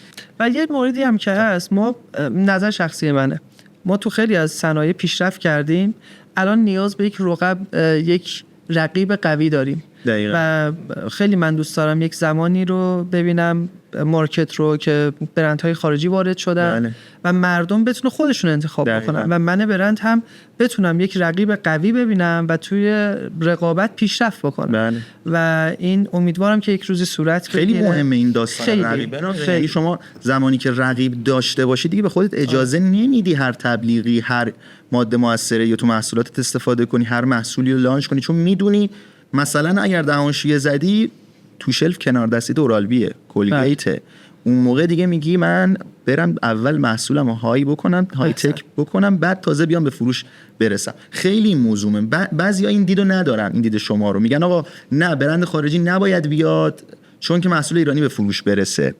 و یه موردی هم که هست، ما نظر شخصی منه، ما تو خیلی از صنایع پیشرفت کردیم، الان نیاز به یک رقیب قوی داریم. دقیقا. و خیلی من دوست دارم یک زمانی رو ببینم مارکت رو که برندهای خارجی وارد شدن بله. و مردم بتونه خودشون انتخاب بکنن و من برند هم بتونم یک رقیب قوی ببینم و توی رقابت پیشرفت بکنم. بله. و این امیدوارم که یک روزی صورت بگیره. خیلی مهمه این داستان رقیب. خیلی شما زمانی که رقیب داشته باشی دیگه به خودت اجازه نمیدی هر تبلیغی، هر ماده موثره یا تو محصولاتت استفاده کنی، هر محصولی رو لانچ کنی، چون میدونی مثلا اگر دهانشویه زدی تو شلف کنار دستی اورال-بیه، کولگیته، اون موقع دیگه میگی من برم اول محصولم رو های بکنم، های تک بکنم، بعد تازه بیام به فروش برسم. خیلی این موضوعه. بعضیا این دیدو ندارن، این دید شما رو میگن آقا نه برند خارجی نباید بیاد چون که محصول ایرانی به فروش برسه.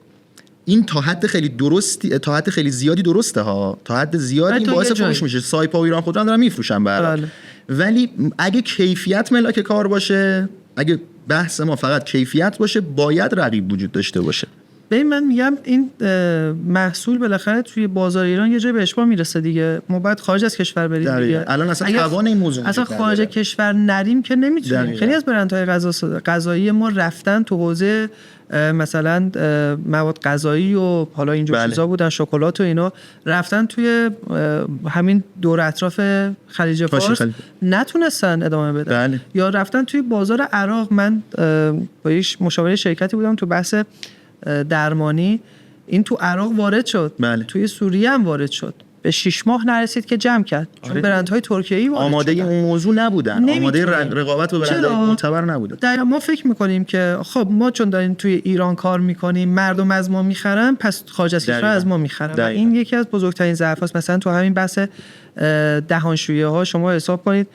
این تا حد خیلی درستی، تا حد خیلی زیادی درسته ها، تا حد زیادی باعث فروش میشه. سایپا و ایران خودرو دارن میفروشن برات. ولی اگه کیفیت ملاک کار باشه، اگه بحث ما فقط کیفیت باشه، باید رقیب وجود داشته باشه. ببین من میگم این محصول بالاخره توی بازار ایران یه جای به اشباع میرسه دیگه، ما باید خارج از کشور بریم دیگه. الان اصلا توان این موضوع اصلا خارج کشور نریم که نمیتونیم. خیلی از برندهای غذایی ما رفتن تو حوزه مثلا مواد غذایی و حالا اینجور چیزا بودن، شکلات و اینا، رفتن توی همین دور اطراف خلیج فارس نتونستن ادامه بدن. یا رفتن توی بازار عراق. من با یک مشاور شرکتی بودم تو بحث درمانی، این تو عراق وارد شد، توی سوریه هم وارد شد، به 6 ماه نرسید که جمع کرد. چون برندهای ترکیه‌ای آماده اون موضوع نبودن، آماده رقابت با برندهای معتبر نبودن. در ما فکر می‌کنیم که خب ما چون داریم توی ایران کار می‌کنیم، مردم از ما می‌خرن، پس خارج از کشور از ما می‌خرن. و این یکی از بزرگترین ضعف‌هاست. مثلا تو همین بحث دهانشویی‌ها شما حساب کنید،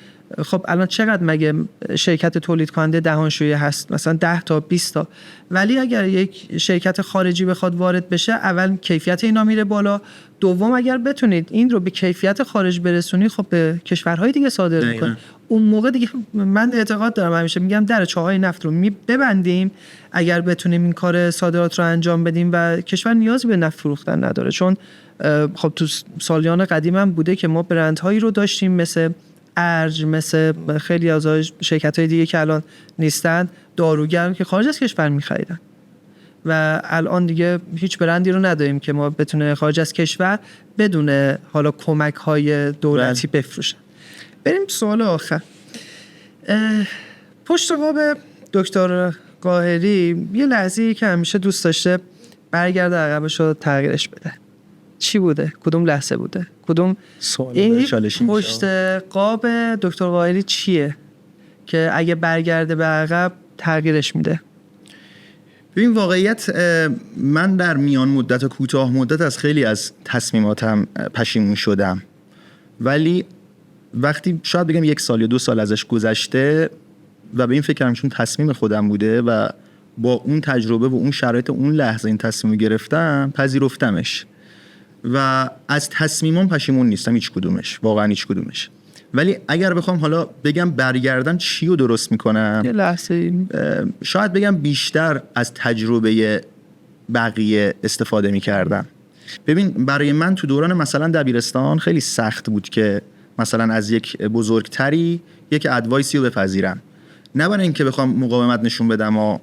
خب الان چقدر مگه شرکت تولید کننده دهانشویی هست؟ مثلا 10 تا 20 تا. ولی اگر یک شرکت خارجی بخواد وارد بشه، اول کیفیت اینا میره بالا، دوم اگر بتونید این رو به کیفیت خارج برسونی، خب به کشورهای دیگه صادر میکنید. اون موقع دیگه من اعتقاد دارم، همیشه میگم در چاهای نفت رو ببندیم اگر بتونیم این کار صادرات رو انجام بدیم و کشور نیازی به نفت فروختن نداره. چون خب تو سالیان قدیم هم بوده که ما برندهایی رو داشتیم مثل ارج، مثل خیلی از شرکت‌های دیگه که الان نیستن، داروگرم، که خارج از کشور می‌خریدن. و الان دیگه هیچ برندی رو نداریم که ما بتونه خارج از کشور بدون حالا کمک‌های دولتی بفروشن. بریم سوال آخر. پشت قاب دکتر قاهری یه لحظه‌ای که همیشه دوست داشته برگرده عقبش رو تغییرش بده. چی بوده؟ کدوم لحظه بوده؟ کدوم این پشت قاب دکتر قاهری چیه که اگه برگرده به عقب تغییرش میده؟ ببین واقعیت من در میان مدت و کوتاه مدت از خیلی از تصمیماتم پشیمون شدم، ولی وقتی شاید بگم 1 سال یا 2 سال ازش گذشته و به این فکر کردم چون تصمیم خودم بوده و با اون تجربه و اون شرایط اون لحظه این تصمیم رو گرفتم، پذیرفتمش و از تصمیمم پشیمون نیستم، هیچ کدومش، واقعا هیچ کدومش. ولی اگر بخوام حالا بگم برگردم چی رو درست میکنم، یه لحظه شاید بگم بیشتر از تجربه بقیه استفاده میکردم. ببین برای من تو دوران مثلا دبیرستان خیلی سخت بود که مثلا از یک بزرگتری یک ادوایسی رو بپذیرم، نه برای اینکه بخوام مقاومت نشون بدم و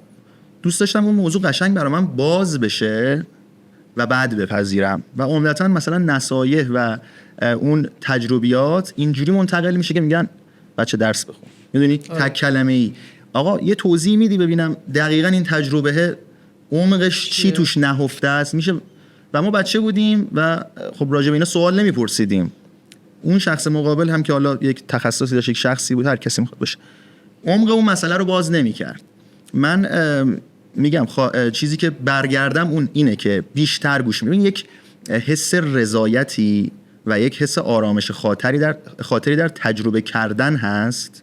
دوست داشتم اون موضوع قشنگ برای من باز بشه و بعد بپذیرم و عمدتاً مثلا نصایح و اون تجربیات اینجوری منتقل میشه که میگن بچه درس بخون، میدونی تک کلمه‌ای آقا یه توضیح میدی ببینم دقیقاً این تجربه عمقش چی توش نهفته است میشه. و ما بچه بودیم و خب راجع به اینا سوال نمیپرسیدیم. اون شخص مقابل هم که حالا یک تخصصی داشت، یک شخصی بود، هر کسی میخواد باشه، عمق اون مسئله رو باز نمیکرد. من میگم چیزی که برگردم اون اینه که بیشتر گوش میدم. یک حس رضایتی و یک حس آرامش خاطری در تجربه کردن هست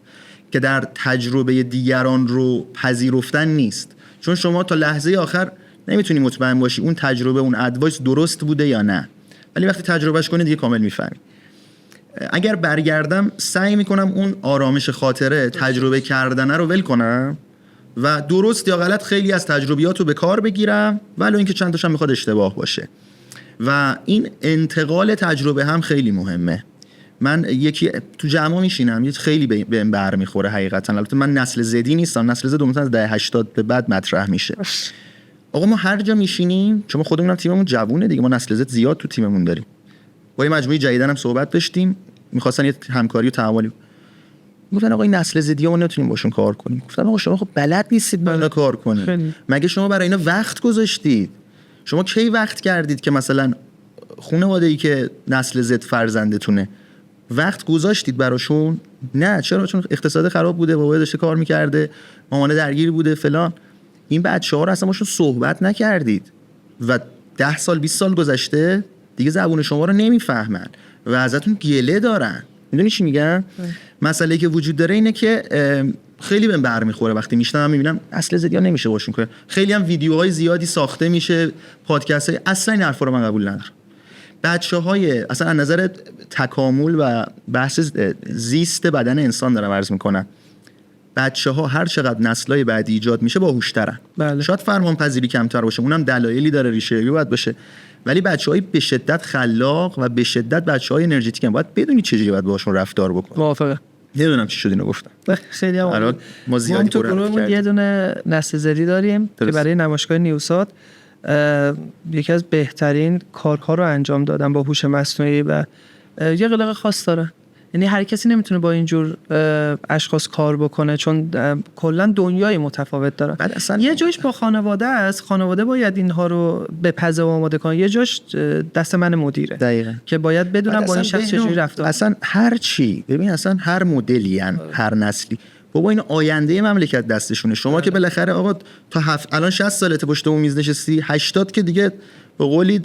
که در تجربه دیگران رو پذیرفتن نیست. چون شما تا لحظه آخر نمیتونی مطمئن باشی اون تجربه، اون ادوایس درست بوده یا نه، ولی وقتی تجربهش کنی دیگه کامل میفهمی. اگر برگردم سعی میکنم اون آرامش خاطره تجربه کردن رو ول کنم و درست یا غلط خیلی از تجربیات رو به کار بگیرم، ولی اینکه چند تاشم میخواد اشتباه باشه. و این انتقال تجربه هم خیلی مهمه. من یکی تو جمع میشینم یه خیلی بهم برمیخوره حقیقتا. البته من نسل زدی نیستم، نسل زد عموما از دهه 80 به بعد مطرح میشه. آقا ما هر جا میشینیم، چون خودمون هم تیممون جوونه دیگه، ما نسل زد زیاد تو تیممون داریم. با یه مجموعه جدیدن هم صحبت داشتیم، می‌خواستن یه همکاری و تعاملی. گفتن آقا این نسل زدی‌ها ما نمیتونیم باشون کار کنیم. گفتم آقا شما خب بلد نیستید با اینا کار کنید. مگه شما برای اینا وقت گذاشتید؟ شما کی وقت کردید که مثلا خانواده‌ای که نسل زد فرزندتونه وقت گذاشتید براشون؟ نه. چرا؟ چون اقتصاد خراب بوده، بابا داشته کار می‌کرده، مامان درگیر بوده فلان. این بچه‌ها رو اصلا باشون صحبت نکردید و 10 سال 20 سال گذشته دیگه زبون شما رو نمیفهمن و ازتون گله دارن. میدونی چی میگم؟ مسئله که وجود داره اینه که خیلی بهم برمیخوره وقتی میشنم میبینم اصل زدیا نمیشه باشون کنه. خیلی هم ویدیوهای زیادی ساخته میشه، پادکست های، اصلا این حرفا رو من قبول ندارم. بچه‌های اصلا از نظر تکامل و بحث زیست بدن انسان دارم عرض میکنم، بچه‌ها هر چقدر نسل‌های بعدی ایجاد میشه باهوش‌ترن. بله. شاید فرمان‌پذیری کمتر باشه، اونم دلایلی داره، ریشه‌ای باید باشه، ولی بچه‌های به شدت خلاق و به شدت بچه‌های انرژتیکن. باید بدونی چجوری باید باهاشون رفتار بکنی. موافقه. نمیدونم چی شد اینو گفتم. خیلی هم الان ما زیادی تو گروهمون یه دونه نسل زدی داریم که برای نمایشگاه نیوسات یکی از بهترین کارها رو انجام دادن با هوش مصنوعی و یه قلق خاص داره. یعنی هر کسی نمیتونه با اینجور اشخاص کار بکنه چون کلا دنیای متفاوت داره. یه جاش با خانواده است، خانواده باید اینها رو به پزه و آماده کنه، یه جاش دست من مدیره دقیقاً که باید بدونم با این شخص چجوری رفتار. اصلا هر چی، ببین اصلا هر مدلی هر نسلی بابا این آینده مملکت دستشونه. شما که بالاخره آقا تا الان 60 سالته پشت اون میز نشستی، 80 که دیگه به قولی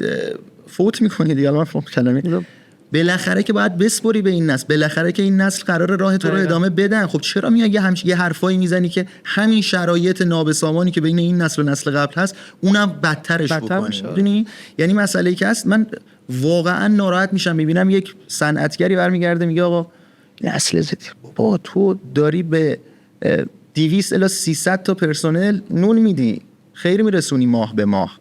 فوت میکنی دیگه. الان کلمه بالاخره که باید بسپری به این نسل، بالاخره که این نسل قراره راه تو رو ادامه بدن. خب چرا میای یه حرفایی میزنی که همین شرایط نابسامانی که بین این نسل و نسل قبل هست اونم بدترش بکنی؟ میدونی یعنی مسئله‌ای که هست، من واقعا ناراحت میشم میبینم یک صنعتگری برمیگرده میگه آقا نسل زدی، بابا تو داری به 200 الی 300 تا پرسنل نون میدی، خیر میرسونی ماه به ماه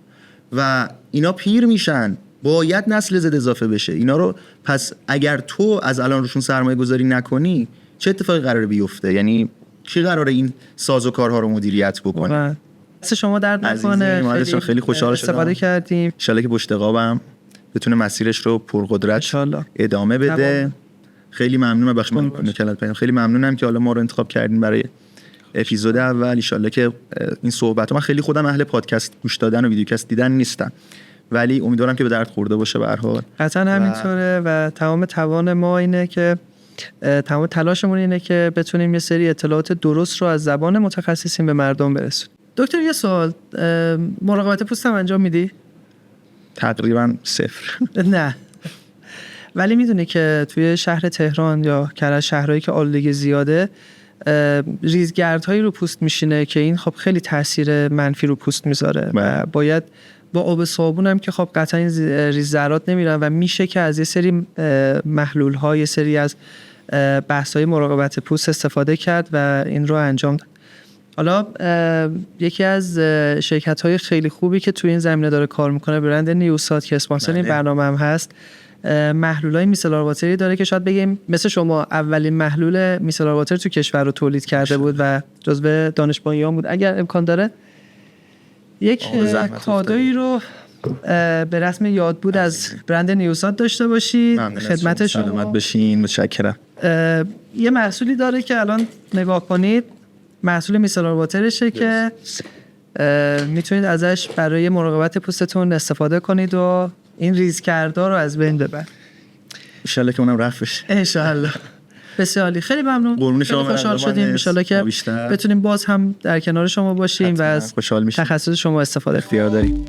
و اینا پیر میشن، باید نسل زد اضافه بشه اینا رو. پس اگر تو از الان روشون سرمایه گذاری نکنی چه اتفاقی قراره بیفته؟ یعنی کی قراره این سازوکارها رو مدیریت بکنه؟ دست شما درد نکنه. خیلی خوشحال شدم استفاده کردیم. ان شاءالله که بشتقابم بتونه مسیرش رو پرقدرت ادامه بده. خیلی ممنونم، بخش من خیلی ممنونم که حالا ما رو انتخاب کردین برای اپیزود اول. ان شاءالله که این صحبت من خیلی خودم اهل پادکست گوش دادن و ویدیوکست دیدن نیستم، ولی امیدوارم که به درد خورده باشه به هر حال. قطعا همینطوره و تمام توان ما اینه که تمام تلاشمون اینه که بتونیم یه سری اطلاعات درست رو از زبان متخصصین به مردم برسونیم. دکتر یه سوال، مراقبت پوست هم انجام میدی؟ تقریبا صفر. نه ولی میدونی که توی شهر تهران یا کرج، شهرهایی که آلودگی زیاده، ریزگردهایی رو پوست میشینه که این خب خیلی تاثیر منفی رو پوست میذاره و باید با آب صابون هم که خب قطعا این ریز ذرات نمیرن و میشه که از یه سری محلول ها، یه سری از بحث های مراقبت پوست استفاده کرد و این رو انجام داد. حالا یکی از شرکت های خیلی خوبی که توی این زمینه داره کار میکنه برند نیوسات که اسپانسر این برنامه هم هست، محلول های میسلار واتری داره که شاید بگیم مثل شما اولین محلول میسلار واتر تو کشور رو تولید کرده بود و جزو دانشمندان بود. اگر امکان داره یک کادویی رو به رسم یاد بود از برند نیوسات داشته باشید خدمت شما. سلامت بشین. متشکرم. یه محصولی داره که الان نگاه کنید، محصول میسلار واترشه که میتونید ازش برای مراقبت پوستتون استفاده کنید و این ریزکردها رو از بین ببرید. انشالله که اونم رفت بشه. انشالله. بسیاری خیلی ممنون. خیلی خوشحال شدیم. انشالله که بتونیم باز هم در کنار شما باشیم و از تخصص شما استفاده داریم.